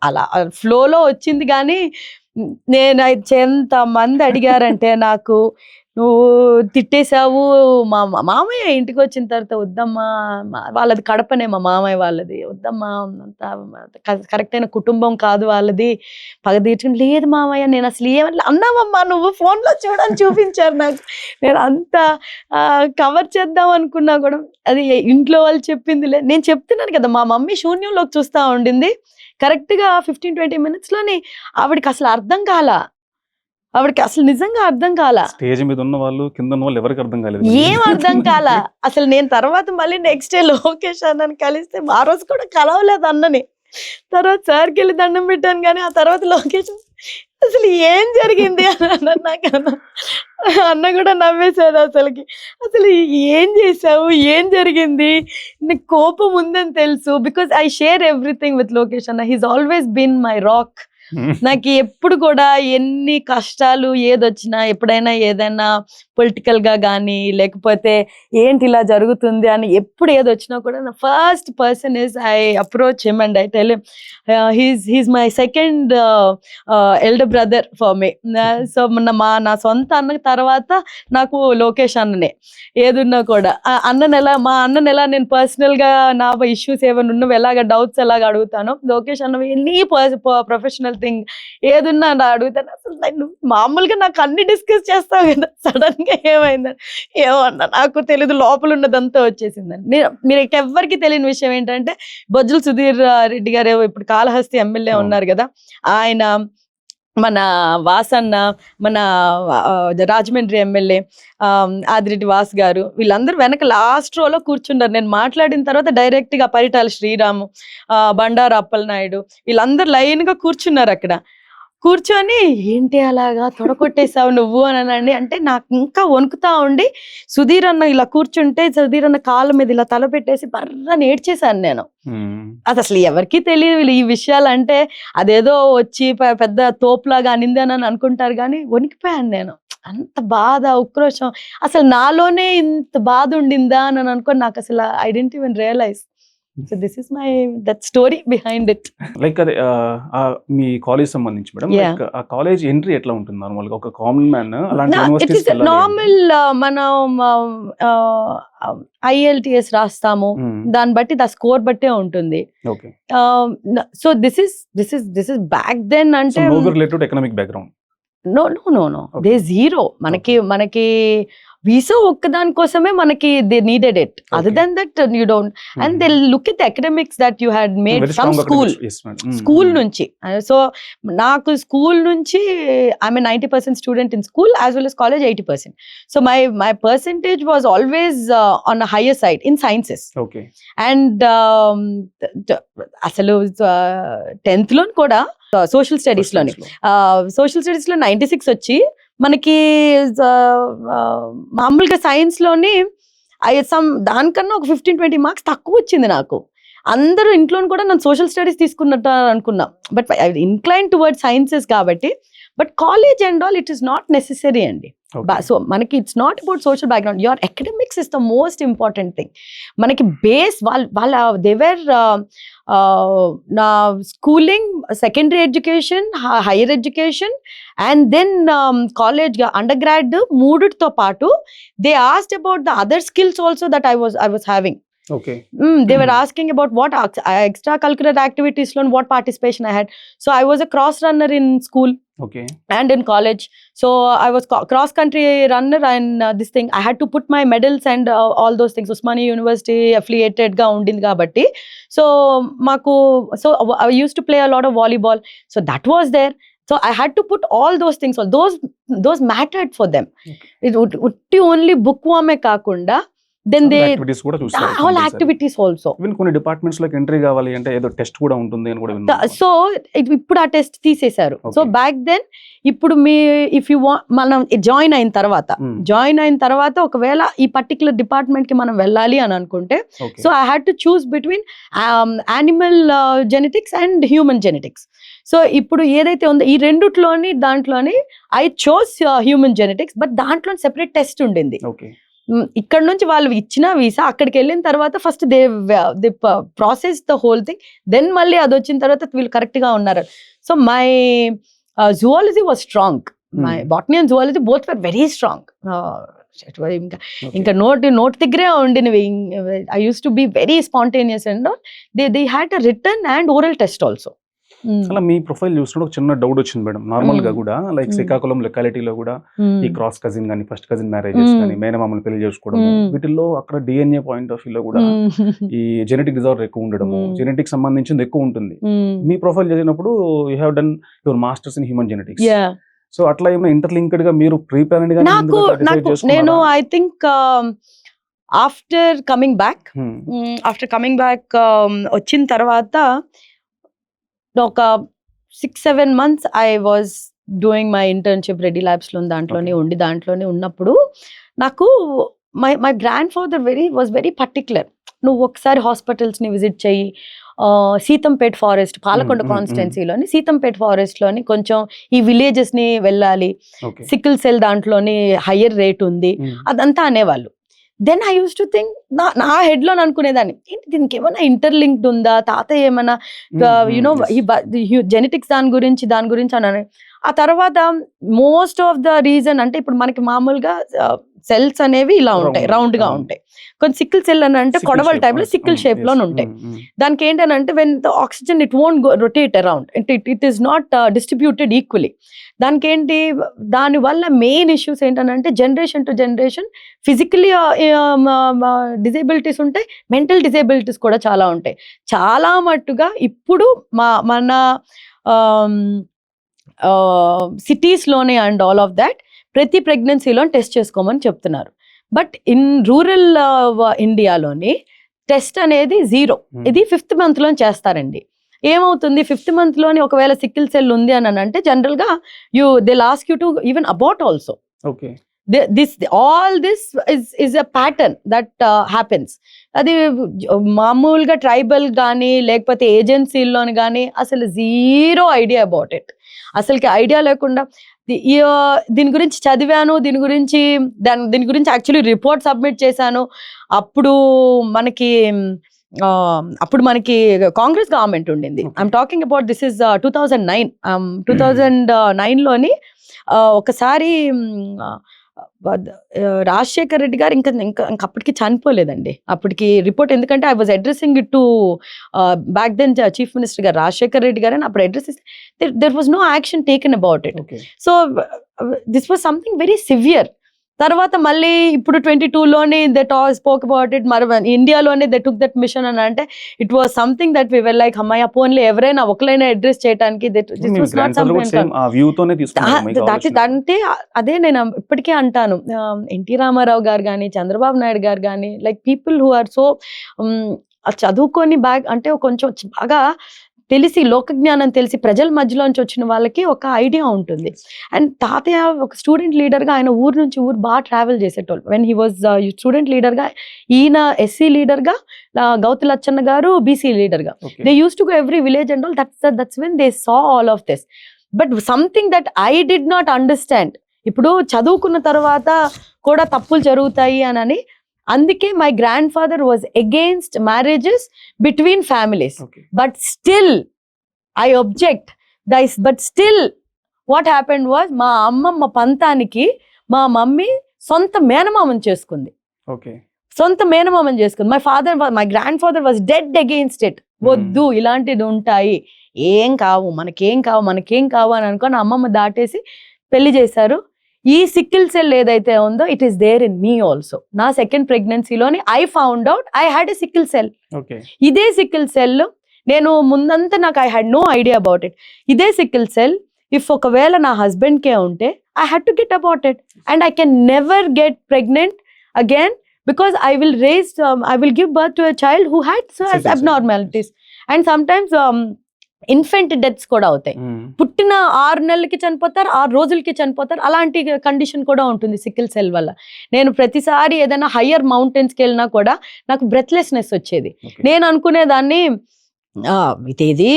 Speaker 1: అలా ఫ్లోలో వచ్చింది. కానీ నేను ఎంతమంది అడిగారంటే నాకు, నువ్వు తిట్టేశావు మా మామయ్య ఇంటికి వచ్చిన తర్వాత, వద్దమ్మా వాళ్ళది కడపనే, మా మామయ్య వాళ్ళది, వద్దమ్మా అంత కరెక్ట్ అయిన కుటుంబం కాదు వాళ్ళది, పగ తీర్చుకుని. లేదు మామయ్య నేను అసలు ఏమన్నా అన్నావమ్మా, నువ్వు ఫోన్లో చూపించారు నాకు. నేను అంత కవర్ చేద్దాం అనుకున్నా కూడా అది ఇంట్లో వాళ్ళు చెప్పింది లేదు. నేను చెప్తున్నాను కదా, మా మమ్మీ శూన్యంలోకి చూస్తూ ఉండింది. కరెక్ట్గా 15-20 minutesలోని ఆవిడకి అసలు అర్థం కాల, ఆవిడకి అసలు నిజంగా అర్థం కాల.
Speaker 2: స్టేజ్ మీద ఉన్న వాళ్ళు, కింద ఉన్న వాళ్ళు ఎవరికి అర్థం కాలేదు,
Speaker 1: ఏం అర్థం కాల అసలు. నేను తర్వాత మళ్ళీ నెక్స్ట్ డే లోకేష్ అన్నని కలిస్తే, ఆ రోజు కూడా కలవలేదు అన్నని. తర్వాత సార్కి వెళ్ళి దండం పెట్టాను, కానీ ఆ తర్వాత లోకేష్ అసలు ఏం జరిగింది అని అన్నాను. నాకు అన్న కూడా నవ్వేశాడు. అసలు ఏం చేసావు, ఏం జరిగింది, నాకు కోపం ఉందని తెలుసు. Because I share everything with Lokesh అన్న. He's always been my rock. నాకు ఎప్పుడు కూడా ఎన్ని కష్టాలు ఏదొచ్చినా, ఎప్పుడైనా ఏదైనా పొలిటికల్గా కానీ లేకపోతే ఏంటి ఇలా జరుగుతుంది అని ఎప్పుడు ఏదొచ్చినా కూడా నా first person is I approach him and I tell him he's my second elder brother for me. So నా సొంత అన్న తర్వాత నాకు లోకేష్ అన్ననే. ఏదున్నా కూడా మా అన్నను ఎలా నేను పర్సనల్గా నా ఇష్యూస్ ఏమైనా ఉన్నవి ఎలాగ డౌట్స్ ఎలాగ అడుగుతానో, లోకేష్ అన్నవి ఎనీ ప్రొఫెషనల్ థింగ్ ఏదున్నా నా అడుగుతాను. అసలు నేను మామూలుగా నాకు అన్ని డిస్కస్ చేస్తావు కదా, సడన్ గా ఏమైందని ఏమన్నా నాకు తెలీదు, లోపల ఉన్నదంతా వచ్చేసిందని. మీరు ఎవ్వరికి తెలియని విషయం ఏంటంటే, బొజ్జల సుధీర్ రెడ్డి గారు ఇప్పుడు కాళహస్తి ఎమ్మెల్యే ఉన్నారు కదా, ఆయన మన వాసన్న, మన రాజమండ్రి ఎమ్మెల్యే ఆదిరెడ్డి వాస్ గారు, వీళ్ళందరూ వెనక లాస్ట్ రోలో కూర్చున్నారు. నేను మాట్లాడిన తర్వాత డైరెక్ట్గా పరిటాల శ్రీరాము, బండారు అప్పలనాయుడు, వీళ్ళందరూ లైన్గా కూర్చున్నారు అక్కడ. కూర్చొని ఏంటి అలాగా తొడగొట్టేసావు నువ్వు అని అంటే నాకు ఇంకా వణుకుతా ఉండి సుధీర్ అన్న ఇలా కూర్చుంటే సుధీర్ అన్న కాళ్ళ మీద ఇలా తల పెట్టేసి బర్రని ఏడ్చేసాను నేను. అది అసలు ఎవరికి తెలియదు ఈ విషయాలు, అంటే అదేదో వచ్చి పెద్ద తోపులాగా అనింది అని అనుకుంటారు, కానీ వణికిపోయాను నేను. అంత బాధ, ఉక్రోషం, అసలు నాలోనే ఇంత బాధ ఉండిందా అని అనుకోని నాకు అసలు I didn't even realise. So this is my that story behind it.
Speaker 2: Like అదే మీ కాలేజ్ సంబంధించి మేడం, లైక్ ఆ కాలేజ్ ఎంట్రీ ఎట్లా ఉంటుంది నార్మల్ గా ఒక కామన్ మ్యాన్ అలాంటి యూనివర్సిటీస్ కి వెళ్ళాలి?
Speaker 1: నార్మల్ మనం IELTS రాస్తాము, దాన్ని బట్టి దా స్కోర్ బట్టే ఉంటుంది.
Speaker 2: Okay.
Speaker 1: So this is back then, అంటే
Speaker 2: no related economic background?
Speaker 1: No they zero. మనకి వీసా ఒక్కదాని కోసమే మనకి they needed it. Other than that you don't, and they look at academics that you had made from school నుంచి. సో నాకు school నుంచి I'm 90% student in school as well as college 80%. So my percentage was always on a higher side in sciences.
Speaker 2: Okay.
Speaker 1: And అసలు 10th లో కూడా social studies లో 96 వచ్చి మనకి మామూలుగా సైన్స్ లోని దానికన్నా ఒక 15-20 మార్క్స్ తక్కువ వచ్చింది నాకు. అందరూ ఇంట్లో కూడా నన్ను సోషల్ స్టడీస్ తీసుకున్నట్టు అనుకున్నా, but I incline toward sciences కాబట్టి. But college and all it is not necessary అండి. సో మనకి it's not about social background, your academics is the most important thing. మనకి బేస్ వాళ్ళ దేవర్ నా schooling, secondary education, higher education, and then college undergrad, మూడిటితో పాటు they asked about the other skills also that I was having.
Speaker 2: Okay.
Speaker 1: They were asking about what extracurricular activities lo what participation I had. So I was a cross runner in school.
Speaker 2: Okay.
Speaker 1: And in college. So I was cross country runner, and this thing I had to put my medals and all those things. Usmania University affiliated ga undindi kabatti. So I used to play a lot of volleyball. So that was there. So I had to put all those things. All those mattered for them. Okay. It only bookworm kaakunda. Then they all activities also.
Speaker 2: Even కొన్ని departments లోకి entry కావాలి అంటే ఏదో test కూడా ఉంటుంది అని కూడా విన్నాను.
Speaker 1: సో ఇప్పుడు ఆ టెస్ట్ తీసేశారు. సో బ్యాక్ దెన్ ఇప్పుడు ఇఫ్ యు వాంట్ మనం జాయిన్ అయిన తర్వాత ఒకవేళ ఈ పర్టికులర్ డిపార్ట్మెంట్ కి మనం వెళ్ళాలి అని అనుకుంటే, so I had to choose between animal genetics and human genetics. So ఇప్పుడు ఏదైతే ఉందో ఈ దాంట్లోని I chose human genetics, but దాంట్లో సెపరేట్ టెస్ట్ ఉండింది. ఇక్కడ నుంచి వాళ్ళు ఇచ్చిన వీసా అక్కడికి వెళ్ళిన తర్వాత first they process the whole thing, then మళ్ళీ అది వచ్చిన తర్వాత వీళ్ళు కరెక్ట్ గా ఉన్నారు. So my zoology was strong, my botany and zoology both were very strong. ఇంకా నోట్ దగ్గరే ఉండినవి. I use to be very spontaneous and they had a return and oral test also.
Speaker 2: అలా మీ ప్రొఫైల్ చూసినప్పుడు ఒక చిన్న doubt వచ్చింది madam. Normal గా కూడా like Srikakulam లొకాలిటీలో కూడా ఈ క్రాస్ కజిన్ గానీ, ఫస్ట్ కజిన్ మ్యారేజెస్ కానీ, మేనమామలు పెళ్లి చేసుకోవడం, వీటిల్లో అక్కడ DNA పాయింట్ ఆఫ్ వ్యూ లో కూడా ఈ జెనెటిక్ డిజార్డర్ ఎక్కువ ఉండడము, జెనెటిక్ సంబంధించింది ఎక్కువ ఉంటుంది. మీ ప్రొఫైల్ చేసినప్పుడు you have done your masters in human genetics. So అట్లా ఏమైనా ఇంటర్లింక్డ్ గా మీరు ప్రీ ప్లాన్డ్ గా
Speaker 1: నేను I think after coming back వచ్చిన తర్వాత ఒక 6-7 months I was doing my internship Reddy Labs లో దాంట్లోనే ఉన్నప్పుడు నాకు my grandfather was very particular. నువ్వు ఒకసారి హాస్పిటల్స్ ని విజిట్ చెయ్యి, సీతంపేట్ ఫారెస్ట్, పాలకొండ కాన్స్టిట్యున్సీలోని సీతంపేట్ ఫారెస్ట్ లోని కొంచెం ఈ విలేజెస్ ని వెళ్ళాలి, సికిల్ సెల్ దాంట్లోని హయ్యర్ రేట్ ఉంది, అదంతా అనేవాళ్ళు. Then I use to think, నా హెడ్ లో అనుకునేదాన్ని, ఏంటి దీనికి ఏమైనా ఇంటర్లింక్డ్ ఉందా, తాతయ్య ఏమైనా యునో జెనెటిక్స్ దాని గురించి అని. ఆ తర్వాత మోస్ట్ ఆఫ్ ద రీజన్ అంటే ఇప్పుడు మనకి మామూలుగా సెల్స్ అనేవి ఇలా ఉంటాయి, రౌండ్ గా ఉంటాయి. కొంచెం సికిల్ సెల్ అని అంటే కొడవల టైప్ లో సికిల్ షేప్ లో ఉంటాయి. దానికి ఏంటంటే when the oxygen it won't rotate around, it is not distributed equally. దానికి ఏంటి, దానివల్ల మెయిన్ ఇష్యూస్ ఏంటంటే generation to generation physically disabilities ఉంటాయి, మెంటల్ డిజేబిలిటీస్ కూడా చాలా ఉంటాయి. చాలా మట్టుగా ఇప్పుడు మన సిటీస్లోనే అండ్ ఆల్ ఆఫ్ దాట్ ప్రతి ప్రెగ్నెన్సీలో టెస్ట్ చేసుకోమని చెప్తున్నారు. బట్ ఇన్ రూరల్ ఇండియాలోని టెస్ట్ అనేది 0. ఇది 5th monthలో చేస్తారండి. ఏమవుతుంది 5th monthలోని ఒకవేళ సికిల్ సెల్ ఉంది అని అంటే జనరల్గా they లాస్క్ you to even abort also.
Speaker 2: Okay,
Speaker 1: all this is a pattern that happens. అది మామూలుగా ట్రైబల్ కానీ లేకపోతే ఏజెన్సీల్లోని కానీ అసలు 0 ఐడియా అబౌట్ ఇట్. అసలుకి ఐడియా లేకుండా దీని గురించి చదివాను, దీని గురించి యాక్చువల్లీ రిపోర్ట్ సబ్మిట్ చేశాను. అప్పుడు మనకి కాంగ్రెస్ గవర్నమెంట్ ఉండింది. I'm talking about this is 2009. 2009లోని ఒకసారి రాజశేఖర్ రెడ్డి గారు ఇంకా అప్పటికి చనిపోలేదండి. అప్పటికి రిపోర్ట్, ఎందుకంటే I was addressing it to back then chief minister గారు రాజశేఖర్ రెడ్డి గారు అని అప్పుడు అడ్రస్ ఇస్తే there was no action taken about it. So this was something very severe. తర్వాత మళ్ళీ ఇప్పుడు 22లోనే దే స్పోక్ అబౌట్ ఇట్. మరి ఇండియాలోనే దే టుక్ దట్ మిషన్ అని అంటే it was something that we were like అమ్మాయి పోన్లీ ఎవరైనా ఒకరైనా అడ్రస్ చేయడానికి. అంటే అదే నేను ఇప్పటికే అంటాను, ఎన్టీ రామారావు గారు కానీ చంద్రబాబు నాయుడు గారు కానీ like people who are so చదువుకొని అంటే కొంచెం బాగా తెలిసి లోకజ్ఞానం తెలిసి ప్రజల మధ్యలోంచి వచ్చిన వాళ్ళకి ఒక ఐడియా ఉంటుంది. అండ్ తాతయ్య ఒక స్టూడెంట్ లీడర్గా ఆయన ఊరు నుంచి ఊరు బాగా ట్రావెల్ చేసేటోళ్ళు. వెన్ హీ వాజ్ స్టూడెంట్ లీడర్గా, ఈయన ఎస్సీ లీడర్గా, గౌతు లచ్చన్న గారు బీసీ లీడర్గా. They used to go every village and all. That's when they saw all of this. But something that I did not understand. ఇప్పుడు చదువుకున్న తర్వాత కూడా తప్పులు జరుగుతాయి అని. అందుకే my grandfather was against marriages between families. But still I object this. But still what happened was మా అమ్మమ్మ పంతానికి మా మమ్మీ సొంత మేనమామని చేసుకుంది. సొంత మేనమామని చేసుకుంది. My grandfather was dead against it. వద్దు, ఇలాంటివి ఉంటాయి, ఏం కావు మనకేం కావు అని అనుకొని అమ్మమ్మ దాటేసి పెళ్లి చేశారు. ఈ సికిల్ సెల్ ఏదైతే ఉందో it is there in me also. నా సెకండ్ ప్రెగ్నెన్సీలోని I found out I had a sickle cell. ఇదే సికిల్ సెల్ నేను ముందంతా నాకు I had no idea about it. ఇదే సికిల్ సెల్ ఇఫ్ ఒకవేళ నా హస్బెండ్కే ఉంటే I had to get about it and I can never get pregnant again because I will give birth to a child who had abnormalities. And sometimes infant deaths కూడా అవుతాయి. పుట్టిన 6 నెలలకి చనిపోతారు, 6 రోజులకి చనిపోతారు. అలాంటి కండిషన్ కూడా ఉంటుంది సికిల్ సెల్ వల్ల. నేను ప్రతిసారి ఏదైనా హయ్యర్ మౌంటైన్స్కి వెళ్ళినా కూడా నాకు బ్రెత్లెస్నెస్ వచ్చేది. నేను అనుకునేదాన్ని ఇదేది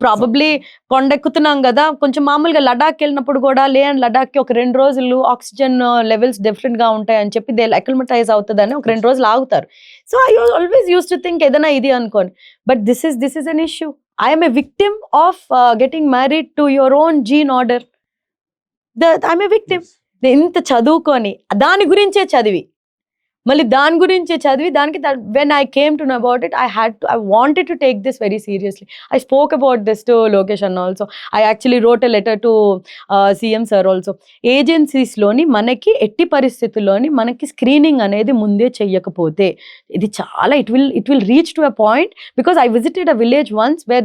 Speaker 1: ప్రాబబ్లీ కొండెక్కుతున్నాం కదా, కొంచెం మామూలుగా లడాక్ వెళ్ళినప్పుడు కూడా లడాక్కి ఒక 2 రోజులు ఆక్సిజన్ లెవెల్స్ డిఫరెంట్గా ఉంటాయి అని చెప్పి దే అక్లిమటైజ్ అవుతుందని ఒక 2 రోజులు ఆగుతారు. So I always used to think ఏదైనా ఇది అనుకోని. But this is an issue. I am a victim of getting married to your own gene order. I'm a victim. ఇంత చదువుకొని దాని గురించే చదివి దానికి when I came to know about it, I wanted to take this very seriously. I spoke about this to Lokesh and also I actually wrote a letter to CM sir also. Agencies లోని మనకి ఎట్టి పరిస్థితుల్లోని మనకి screening అనేది ముందే చెయ్యకపోతే ఇది చాలా it will reach to a point, because I visited a village once where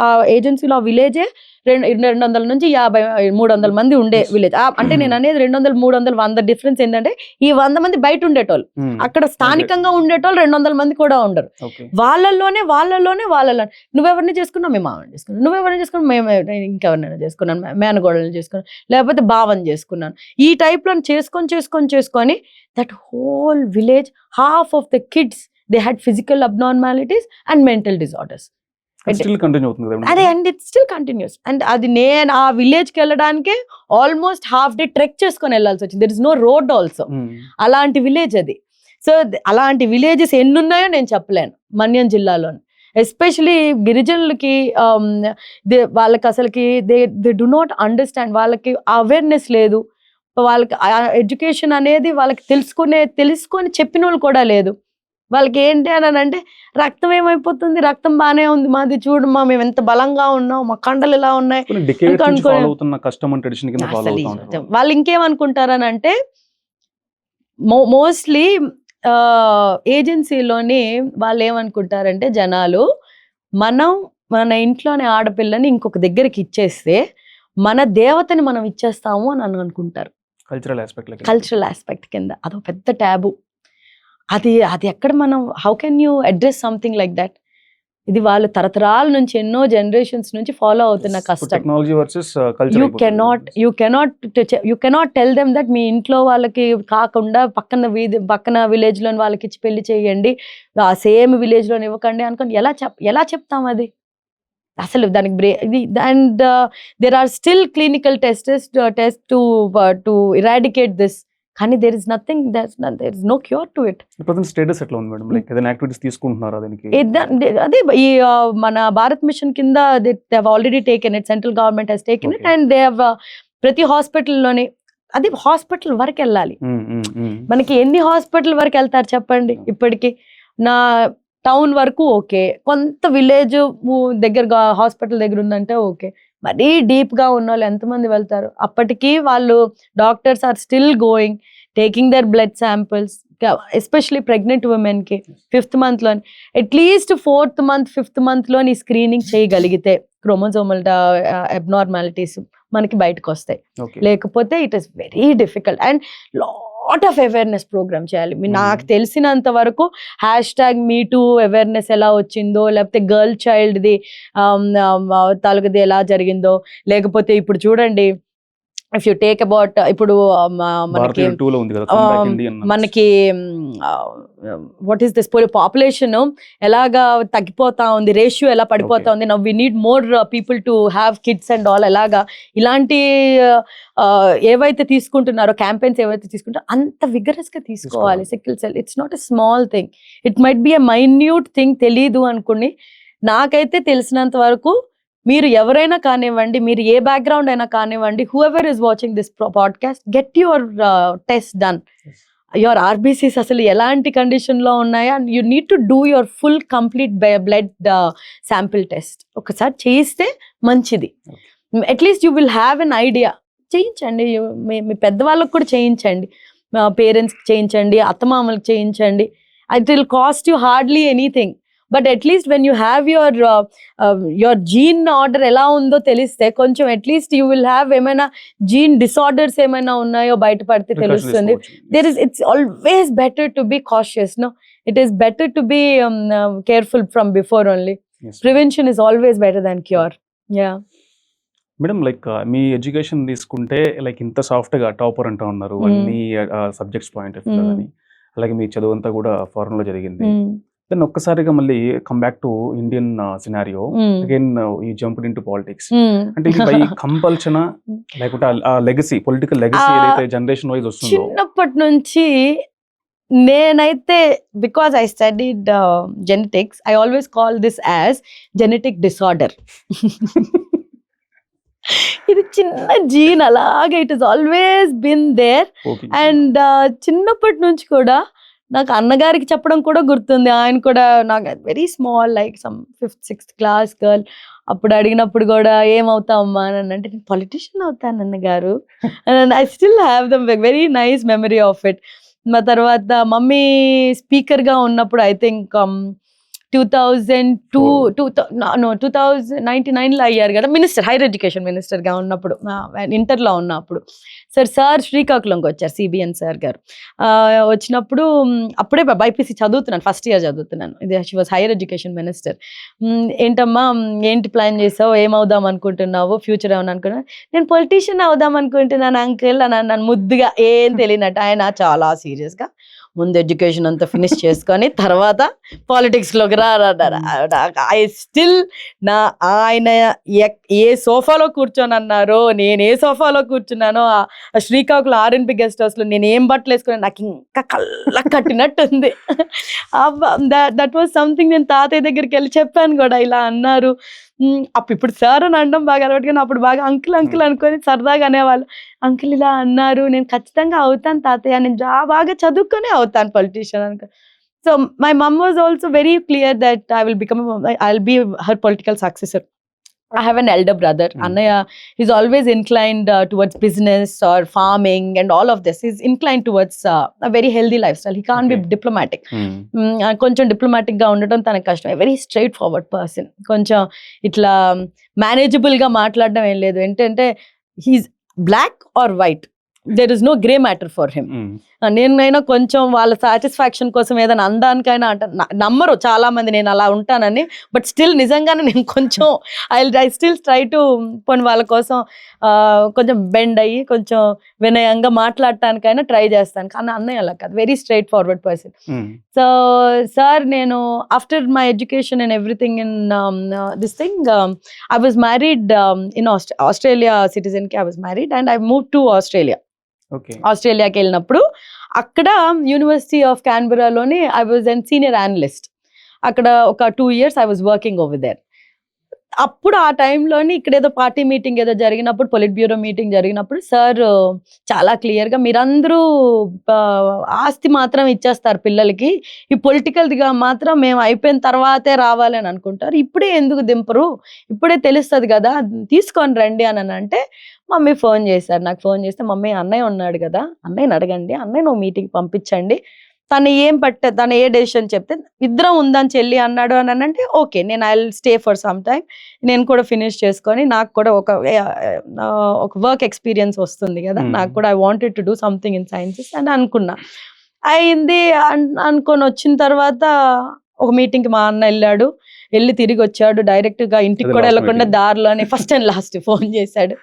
Speaker 1: ఆ ఏజెన్సీలో ఆ విలేజే 200 నుంచి 50-300 మంది ఉండే విలేజ్. అంటే నేను అనేది 200-300 100 డిఫరెన్స్ ఏంటంటే ఈ 100 మంది బయట ఉండేటోళ్ళు, అక్కడ స్థానికంగా ఉండేటోళ్ళు 200 మంది కూడా ఉండరు. వాళ్ళలోనే నువ్వెవరిని చేసుకున్నావు, మేము మామని చేసుకున్నాను, నువ్వెవరిని చేసుకున్నావు, మేము ఇంకెవరినైనా చేసుకున్నాను, మేనగోడలను చేసుకున్నాను, లేకపోతే బావని చేసుకున్నాను. ఈ టైప్ లో చేసుకొని that whole village, half of the kids they had physical abnormalities and mental disorders. అదే and it still continues. And అది నేను ఆ విలేజ్కి వెళ్ళడానికి ఆల్మోస్ట్ హాఫ్ డే ట్రెక్ చేసుకొని వెళ్ళాల్సి వచ్చింది. There is no road also. అలాంటి విలేజ్ అది. సో అలాంటి విలేజెస్ ఎన్ని ఉన్నాయో నేను చెప్పలేను మన్యం జిల్లాలో. ఎస్పెషలీ గిరిజనులకి వాళ్ళకి అసలుకి దే డు నాట్ అండర్స్టాండ్. వాళ్ళకి అవేర్నెస్ లేదు. వాళ్ళకి ఎడ్యుకేషన్ అనేది వాళ్ళకి తెలుసుకొని చెప్పిన వాళ్ళు కూడా లేదు. వాళ్ళకి ఏంటి అని అంటే రక్తం ఏమైపోతుంది, రక్తం బాగానే ఉంది మాది, చూడమ్మా మేము ఎంత బలంగా ఉన్నాం, మా కండలు ఎలా ఉన్నాయి. వాళ్ళు ఇంకేమనుకుంటారని అంటే మోస్ట్లీ ఏజెన్సీలోని వాళ్ళు ఏమనుకుంటారంటే జనాలు, మన ఇంట్లోనే ఆడపిల్లని ఇంకొక దగ్గరికి ఇచ్చేస్తే మన దేవతని మనం ఇచ్చేస్తాము అని అనుకుంటారు.
Speaker 2: కల్చరల్
Speaker 1: ఆస్పెక్ట్ కింద అదో పెద్ద ట్యాబు. అది ఎక్కడ మనం how can you address something like that? ఇది వాళ్ళు తరతరాల నుంచి ఎన్నో జనరేషన్స్ నుంచి ఫాలో అవుతున్న కష్టం.
Speaker 2: Technology versus
Speaker 1: you cannot tell them that మీ ఇంట్లో వాళ్ళకి కాకుండా పక్కన విలేజ్ లోని వాళ్ళకి ఇచ్చి పెళ్లి చేయండి, ఆ సేమ్ విలేజ్ లోని ఇవ్వకండి అనుకోని ఎలా చెప్తాం అది అసలు? దానికి and there are still clinical test to eradicate this, కానీ there is nothing, there is no cure to it.
Speaker 2: Status ఎట్లా ఉంది మేడం? లైక్ ఏదైనా యాక్టివిటీస్ తీసుకుంటున్నారా దానికి?
Speaker 1: అదే ఈ మన భారత్ మిషన్ కింద they have already taken it, central government has taken it, and they have ప్రతి హాస్పిటల్లోని, అది హాస్పిటల్ వరకు వెళ్ళాలి. మనకి ఎన్ని హాస్పిటల్ వరకు వెళ్తారు చెప్పండి? ఇప్పటికి నా టౌన్ వరకు ఓకే, కొంత విలేజ్ దగ్గర హాస్పిటల్ దగ్గర ఉందంటే ఓకే, మరీ డీప్గా ఉన్న వాళ్ళు ఎంతమంది వెళ్తారు? అప్పటికి వాళ్ళు doctors are still going, taking their blood samples, especially pregnant ఉమెన్కి 5th monthలోని, అట్లీస్ట్ 4th month 5th monthలోని స్క్రీనింగ్ చేయగలిగితే క్రోమోజోమల్ అబ్నార్మాలిటీస్ మనకి బయటకు వస్తాయి. లేకపోతే it is very difficult. And lot of awareness program చేయాలి. నాకు తెలిసినంత వరకు #MeToo అవేర్నెస్ ఎలా వచ్చిందో, లేకపోతే గర్ల్ చైల్డ్ది తాలూకుది ఎలా జరిగిందో, లేకపోతే ఇప్పుడు చూడండి ఇఫ్ యూ టేక్ అబౌట్ ఇప్పుడు మనకి వాట్ ఈస్ దిస్ పాపులేషన్ ఎలాగా తగ్గిపోతా ఉంది, రేషియో ఎలా పడిపోతా ఉంది, now we need more people to have kids and all, ఎలాగా ఇలాంటి ఏవైతే తీసుకుంటున్నారో క్యాంపెయిన్స్ ఏవైతే తీసుకుంటారో అంత విగరస్ గా తీసుకోవాలి. Sickle cell it's not a small thing, it might be a minute thing, తెలీదు అనుకుని. నాకైతే తెలిసినంత వరకు మీరు ఎవరైనా కానివ్వండి, మీరు ఏ బ్యాక్గ్రౌండ్ అయినా కానివ్వండి, whoever is watching this podcast, get your test done. Your RBCs అసలు ఎలాంటి కండిషన్లో ఉన్నాయా, you need to do your full complete blood sample test. ఒకసారి చేయిస్తే మంచిది. At least you will have an idea. చేయించండి, మీ పెద్దవాళ్ళకు కూడా చేయించండి, పేరెంట్స్కి చేయించండి, అత్తమామలకు చేయించండి. It will cost you hardly anything. But at least when you have your gene order ఎలా ఉందో తెలిస్తే కొంచెం అట్లీస్ట్ యూ విల్ హ్యావ్ ఏమైనా జీన్ డిసార్డర్స్ ఏమైనా ఉన్నాయో బయటపడితే తెలుస్తుంది. It's always better to be cautious. No, it is better to be careful from before only. Prevention is always better than cure. Yeah
Speaker 2: madam, like మీ education తీసుకుంటే like ఇంత సాఫ్ట్గా topper అంటూ ఉన్నారు అన్ని సబ్జెక్ట్స్ పాయింట్ ఆఫ్ వ్యూ అని, అలాగే మీ చదువు అంతా కూడా ఫారెన్ లో జరిగింది. దెన్ ఒక్కసారిగా మళ్ళీ come back to Indian scenario, again you jumped into politics. అంటే ఇది బై కంపల్షన్ లేకుంటే ఆ లెగసీ, పొలిటికల్ లెగసీ ఏదైతే జనరేషన్ వైజ్ వస్తుందో?
Speaker 1: చిన్నప్పటి నుంచి నేనైతే, because I studied genetics, I always call this as genetic disorder. ఇది చిన్న జీన్, అలాగే it is always been there. And చిన్నప్పటి నుంచి కూడా నాకు అన్నగారికి చెప్పడం కూడా గుర్తుంది. ఆయన కూడా నాకు very small, like some 5th 6th class girl, అప్పుడు అడిగినప్పుడు కూడా ఏమవుతావమ్మా అని అంటే, నేను పొలిటీషియన్ అవుతాను అన్నగారు. And I still have the very nice memory of it. మా తర్వాత మమ్మీ స్పీకర్గా ఉన్నప్పుడు ఐ థింక్ 2099లో అయ్యారు కదా మినిస్టర్, హైయర్ ఎడ్యుకేషన్ మినిస్టర్గా ఉన్నప్పుడు, ఇంటర్లో ఉన్నప్పుడు సార్ శ్రీకాకుళంకి వచ్చారు, సిబిఎన్ సార్ గారు. వచ్చినప్పుడు అప్పుడే బైపీసీ చదువుతున్నాను, ఫస్ట్ ఇయర్ చదువుతున్నాను. ఇది she was higher education minister. ఏంటమ్మా, ఏంటి ప్లాన్ చేసావు, ఏమవుదాం అనుకుంటున్నావు, ఫ్యూచర్ ఏమని అనుకున్నావు? నేను పొలిటీషియన్ అవుదాం అనుకుంటున్నాను అంకుల్ అని అన్నాను ముద్దుగా, ఏం తెలియనట్టు. ఆయన చాలా సీరియస్గా, ముందు ఎడ్యుకేషన్ అంతా ఫినిష్ చేసుకొని తర్వాత పాలిటిక్స్లోకి రారన్నారు. ఐ స్టిల్ ఆయన ఏ సోఫాలో కూర్చొని అన్నారో, నేను ఏ సోఫాలో కూర్చున్నానో, శ్రీకాకుళం ఆర్ఎన్బి గెస్ట్ హౌస్లో నేను ఏం బట్టలు వేసుకున్నాను నాకు ఇంకా కళ్ళ కట్టినట్టుంది. That was something. నేను తాతయ్య దగ్గరికి వెళ్ళి చెప్పాను కూడా, ఇలా అన్నారు. ఇప్పుడు సార్ అని అనడం బాగా అలవాటు, కానీ అప్పుడు బాగా అంకుల్ అంకుల్ అనుకొని సరదాగా అనేవాళ్ళు. అంకుల్ ఇలా అన్నారు, నేను ఖచ్చితంగా అవుతాను తాతయ్య, నేను బాగా చదువుకొని అవుతాను పొలిటీషియన్ అనుకో. So my mom was also very clear that I will be her political successor. I have an elder brother. Annaya is always inclined towards business or farming and all of this. He's inclined towards a very healthy lifestyle. He can't be diplomatic. కొంచెం diplomatic గా ఉండటం తనకు కష్టం. Very straightforward person. కొంచెం ఇట్లా manageable గా మాట్లాడడం ఏం లేదు. ఏంటంటే he's black or white, there is no grey matter for him. నేనైనా కొంచెం వాళ్ళ సాటిస్ఫాక్షన్ కోసం ఏదైనా అందానికైనా అంటే నమ్మరు చాలా మంది నేను అలా ఉంటానని, బట్ స్టిల్ నిజంగానే నేను కొంచెం ఐ స్టిల్ ట్రై టు పోనీ వాళ్ళ కోసం కొంచెం బెండ్ అయ్యి కొంచెం వినయంగా మాట్లాడటానికైనా ట్రై చేస్తాను. కానీ అన్నయ్య అలా కాదు, very straightforward person. So sir నేను after my education and everything in this thing I was married in Australia సిటిజన్కి I was married and I move to Australia. ఆస్ట్రేలియాకి వెళ్ళినప్పుడు అక్కడ యూనివర్సిటీ ఆఫ్ క్యాన్బెరాలోని I was and senior analyst. అక్కడ ఒక 2 years I was working over there. అప్పుడు ఆ టైంలోని ఇక్కడ ఏదో పార్టీ మీటింగ్ ఏదో జరిగినప్పుడు, పొలిట్ బ్యూరో మీటింగ్ జరిగినప్పుడు సార్ చాలా క్లియర్గా మీరందరూ ఆస్తి మాత్రం ఇచ్చేస్తారు పిల్లలకి, ఈ పొలిటికల్గా మాత్రం మేము అయిపోయిన తర్వాతే రావాలని అనుకుంటారు, ఇప్పుడే ఎందుకు దింపరు, ఇప్పుడే తెలుస్తుంది కదా తీసుకొని రండి అని అంటే మమ్మీ ఫోన్ చేశారు. నాకు ఫోన్ చేస్తే మమ్మీ అన్నయ్య ఉన్నాడు కదా, అన్నయ్యని అడగండి, అన్నయ్య నువ్వు మీటింగ్ పంపించండి, తను ఏ డెసిషన్ చెప్తే ఇద్దరం ఉందని చెల్లి అన్నాడు అని అంటే ఓకే నేను I will stay for some time, నేను కూడా ఫినిష్ చేసుకొని నాకు కూడా ఒక వర్క్ ఎక్స్పీరియన్స్ వస్తుంది కదా, నాకు కూడా I wanted to do something in sciences అని అనుకున్నా. అయింది అనుకొని వచ్చిన తర్వాత ఒక మీటింగ్కి మా అన్న వెళ్ళి తిరిగి వచ్చాడు, డైరెక్ట్గా ఇంటికి కూడా వెళ్ళకుండా దారిలోనే ఫస్ట్ అండ్ లాస్ట్ ఫోన్ చేశాడు,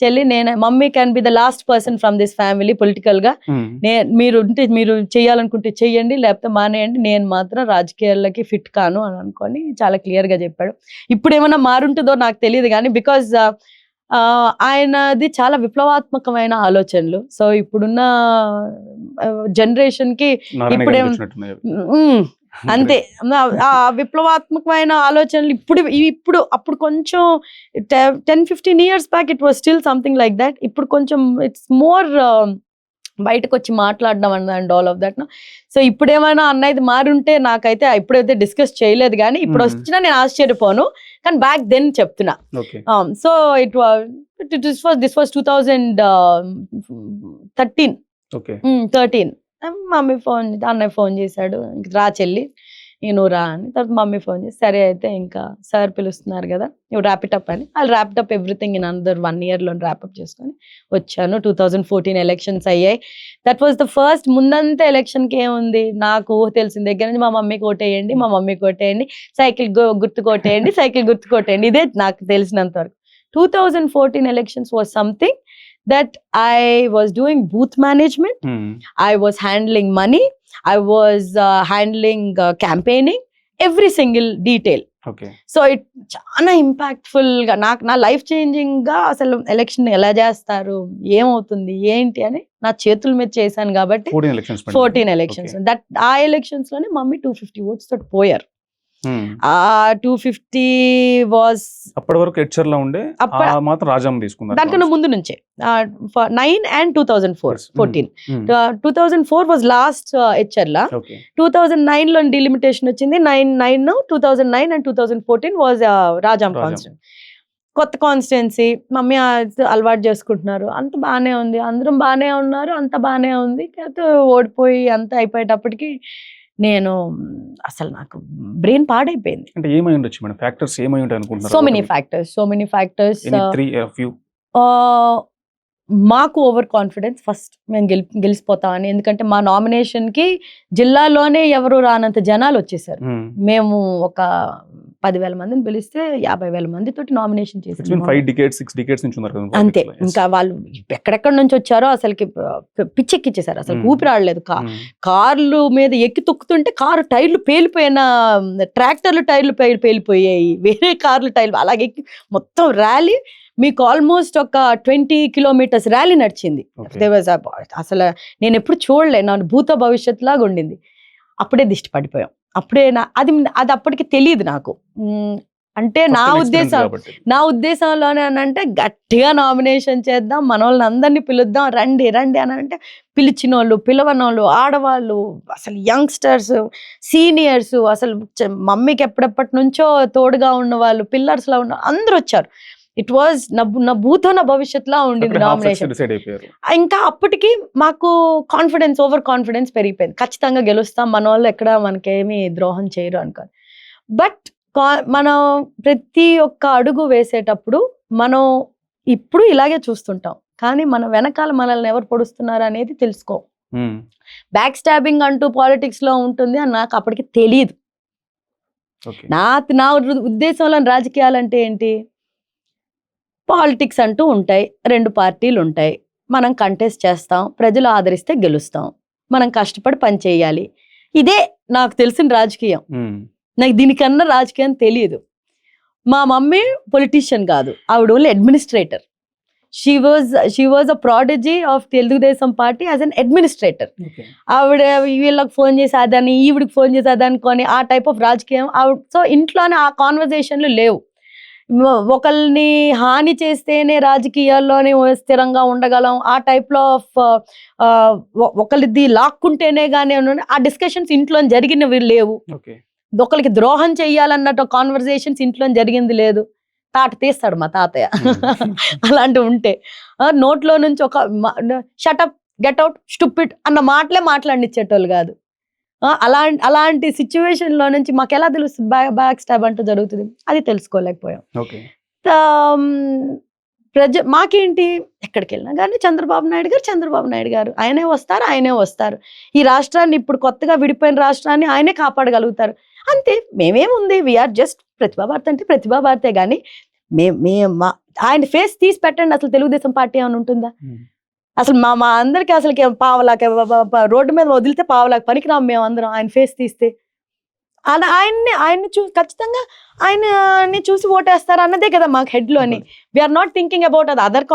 Speaker 1: చెల్లి నేను mummy can be the last person from this family పొలిటికల్గా, మీరు చేయాలనుకుంటే చెయ్యండి లేకపోతే మానేయండి, నేను మాత్రం రాజకీయాలకి ఫిట్ కాను అని అనుకొని చాలా క్లియర్గా చెప్పాడు. ఇప్పుడు ఏమైనా మారుంటుందో నాకు తెలియదు కానీ బికాజ్ ఆయనది చాలా విప్లవాత్మకమైన ఆలోచనలు. సో ఇప్పుడున్న జనరేషన్కి ఇప్పుడే అంతే ఆ విప్లవాత్మకమైన ఆలోచనలు ఇప్పుడు అప్పుడు కొంచెం 10-15 years back it was still something like that. ఇప్పుడు కొంచెం ఇట్స్ మోర్ బయటకు వచ్చి మాట్లాడడం and all of that. So ఇప్పుడు ఏమైనా అన్నది మారుంటే నాకైతే ఇప్పుడైతే డిస్కస్ చేయలేదు కానీ ఇప్పుడు వచ్చినా నేను ఆశ్చర్యపోను, కానీ బ్యాక్ దెన్ చెప్తున్నా. So this was 2013. మమ్మీ అన్నయ్య ఫోన్ చేశాడు, ఇంక రా చెల్లి నువ్వు రా అని. తర్వాత మమ్మీ ఫోన్ చేసి సరే అయితే ఇంకా సార్ పిలుస్తున్నారు కదా నువ్వు ర్యాపిటప్ అని, వాళ్ళు ర్యాపిటప్ ఎవ్రీథింగ్ ఇన్ అనదర్ 1 yearలో ర్యాపప్ చేసుకొని వచ్చాను. 2014 ఎలక్షన్స్ అయ్యాయి. That was the first. ముందంతా ఎలక్షన్కి ఏముంది, నాకు తెలిసిన దగ్గర నుంచి మా మమ్మీకి ఓటేయండి, సైకిల్ గుర్తు కొట్టేయండి, ఇదే నాకు తెలిసినంత వరకు. 2014 elections was something that I was doing booth management, I was handling money, I was handling campaigning, every single detail. So it చాలా ఇంపాక్ట్ఫుల్ గా నా లైఫ్ చేంజింగ్ గా అసలు ఎలక్షన్ ఎలా చేస్తారు ఏమవుతుంది ఏంటి అని నా చేతుల మీద చేశాను కాబట్టి 14 elections. దట్ ఆ ఎలక్షన్స్ లోనే మమ్మీ 250 votes తోటి పోయారు. 250 వాజ్
Speaker 2: అప్పటి వరకు హెచ్ఆర్ లో ఉండే మాత్రం రాజాం తీసుకున్నారు.
Speaker 1: దానికన్నా ముందు నుంచే 9 and 2014. 2004 వాజ్ లాస్ట్ హెచ్ఆర్ లా. 2009 లో డిలిమిటేషన్ వచ్చింది. 2009 and 2014 వాజ్ రాజాం కాన్స్టిట్యూన్సీ, కొత్త కాన్స్టిట్యున్సీ. మమ్మీ అలవాటు చేసుకుంటున్నారు, అంత బాగానే ఉంది, అందరం బాగానే ఉన్నారు, అంత బాగానే ఉంది. ఓడిపోయి అంత అయిపోయేటప్పటికి నేను అసలు నాకు బ్రెయిన్ పాడైపోయింది.
Speaker 2: అంటే ఏమై ఉండొచ్చు మేడం, ఫ్యాక్టర్స్ ఏమై ఉంటాయి అనుకుంటున్నారు?
Speaker 1: So many factors. మాకు ఓవర్ కాన్ఫిడెన్స్ ఫస్ట్, మేము గెలిచిపోతామని. ఎందుకంటే మా నామినేషన్కి జిల్లాలోనే ఎవరు రానంత జనాలు వచ్చేసారు. మేము ఒక 10,000 మందిని పిలిస్తే 50,000 మందితోటి నామినేషన్ చేసాం.
Speaker 2: 5 decades 6 decades నుంచి ఉన్నారు కదా.
Speaker 1: అంతే, ఇంకా వాళ్ళు ఎక్కడెక్కడ నుంచి వచ్చారో అసలుకి పిచ్చెక్కిచ్చేసారు, అసలు ఊపిరాడలేదు. కార్లు మీద ఎక్కి తొక్కుతుంటే కారు టైర్లు పేలిపోయిన, ట్రాక్టర్లు టైర్లు పేలిపోయాయి, వేరే కార్లు టైర్లు అలాగే ఎక్కి మొత్తం ర్యాలీ మీకు ఆల్మోస్ట్ ఒక 20 kilometers ర్యాలీ నడిచింది. అసలు నేను ఎప్పుడు చూడలే, నా భూత భవిష్యత్ లాగా ఉండింది. అప్పుడే దిష్టి పడిపోయాం. అప్పుడే అది అప్పటికి తెలియదు నాకు. అంటే నా ఉద్దేశంలోనే అంటే గట్టిగా నామినేషన్ చేద్దాం, మన వాళ్ళని అందరినీ పిలుద్దాం, రండి అని అంటే పిలిచిన వాళ్ళు, పిలవనోళ్ళు, ఆడవాళ్ళు, అసలు యంగ్స్టర్స్, సీనియర్స్, అసలు మమ్మీకి ఎప్పటి నుంచో తోడుగా ఉన్న వాళ్ళు, పిల్లర్స్లో ఉన్న అందరూ వచ్చారు. ఇట్ వాజ్ నా భూతో నా భవిష్యత్తులా ఉండింది నామినేషన్. ఇంకా అప్పటికి మాకు ఓవర్ కాన్ఫిడెన్స్ పెరిగిపోయింది. ఖచ్చితంగా గెలుస్తాం, మన వాళ్ళు ఎక్కడ మనకేమీ ద్రోహం చేయరు అనుకోని. బట్ మనం ప్రతి ఒక్క అడుగు వేసేటప్పుడు మనం ఇప్పుడు ఇలాగే చూస్తుంటాం, కానీ మన వెనకాల మనల్ని ఎవరు పొడుస్తున్నారు అనేది తెలుసుకో. బ్యాక్ స్టాబింగ్ అంటూ పాలిటిక్స్ లో ఉంటుంది అని నాకు అప్పటికి తెలియదు. నా ఉద్దేశంలో రాజకీయాలు అంటే ఏంటి, పాలిటిక్స్ అంటూ ఉంటాయి, 2 పార్టీలు ఉంటాయి, మనం కంటెస్ట్ చేస్తాం, ప్రజలు ఆదరిస్తే గెలుస్తాం, మనం కష్టపడి పని చేయాలి. ఇదే నాకు తెలిసిన రాజకీయం. నాకు దీనికన్నా రాజకీయం తెలియదు. మా మమ్మీ పొలిటీషియన్ కాదు, ఆవిడ only administrator. She was a prodigy of Telugu Desam party as an administrator. ఆవిడ వీళ్ళకి ఫోన్ చేసి అదని, ఈవిడికి ఫోన్ చేసి అదనుకొని ఆ టైప్ ఆఫ్ రాజకీయం ఆవిడ. సో ఇంట్లోనే ఆ కాన్వర్జేషన్లు లేవు. ఒకరిని హాని చేస్తేనే రాజకీయాల్లోనే స్థిరంగా ఉండగలం, ఆ టైప్లో ఆఫ్ ఒకరిది లాక్కుంటేనే కానీ ఆ డిస్కషన్స్ ఇంట్లో జరిగినవి లేవు. ఒకరికి ద్రోహం చెయ్యాలన్నట్టు కాన్వర్జేషన్స్ ఇంట్లో జరిగింది లేదు. తాట తీస్తాడు మా తాతయ్య అలాంటివి ఉంటే. నోట్లో నుంచి ఒక షటప్, గెట్అవుట్, స్టూపిడ్ అన్న మాటలే మాట్లాడినిచ్చేటోళ్ళు కాదు. అలాంటి సిచ్యువేషన్ లో నుంచి మాకు ఎలా తెలుస్తుంది బ్యాక్ స్టాబ్ అంటూ జరుగుతుంది, అది తెలుసుకోలేకపోయాం. మాకేంటి, ఎక్కడికి వెళ్ళినా కానీ చంద్రబాబు నాయుడు గారు ఆయనే వస్తారు. ఈ రాష్ట్రాన్ని, ఇప్పుడు కొత్తగా విడిపోయిన రాష్ట్రాన్ని ఆయనే కాపాడగలుగుతారు అంతే. మేమేముంది, వీఆర్ జస్ట్ ప్రతిభా భారతి అంటే ప్రతిభా భారతే. కానీ ఆయన ఫేస్ తీసి పెట్టండి, అసలు తెలుగుదేశం పార్టీ ఏమైనా ఉంటుందా? అసలు మా అందరికి అసలు పావలాకి రోడ్డు మీద వదిలితే పావలాకి పనికిరాము మేము అందరం ఆయన ఫేస్ తీస్తే. అలా ఆయన్ని చూసి ఖచ్చితంగా ఆయన్ని చూసి ఓటేస్తారు అన్నదే కదా మాకు హెడ్లోని. వీఆర్ నాట్ థింకింగ్ అబౌట్ అది అదర్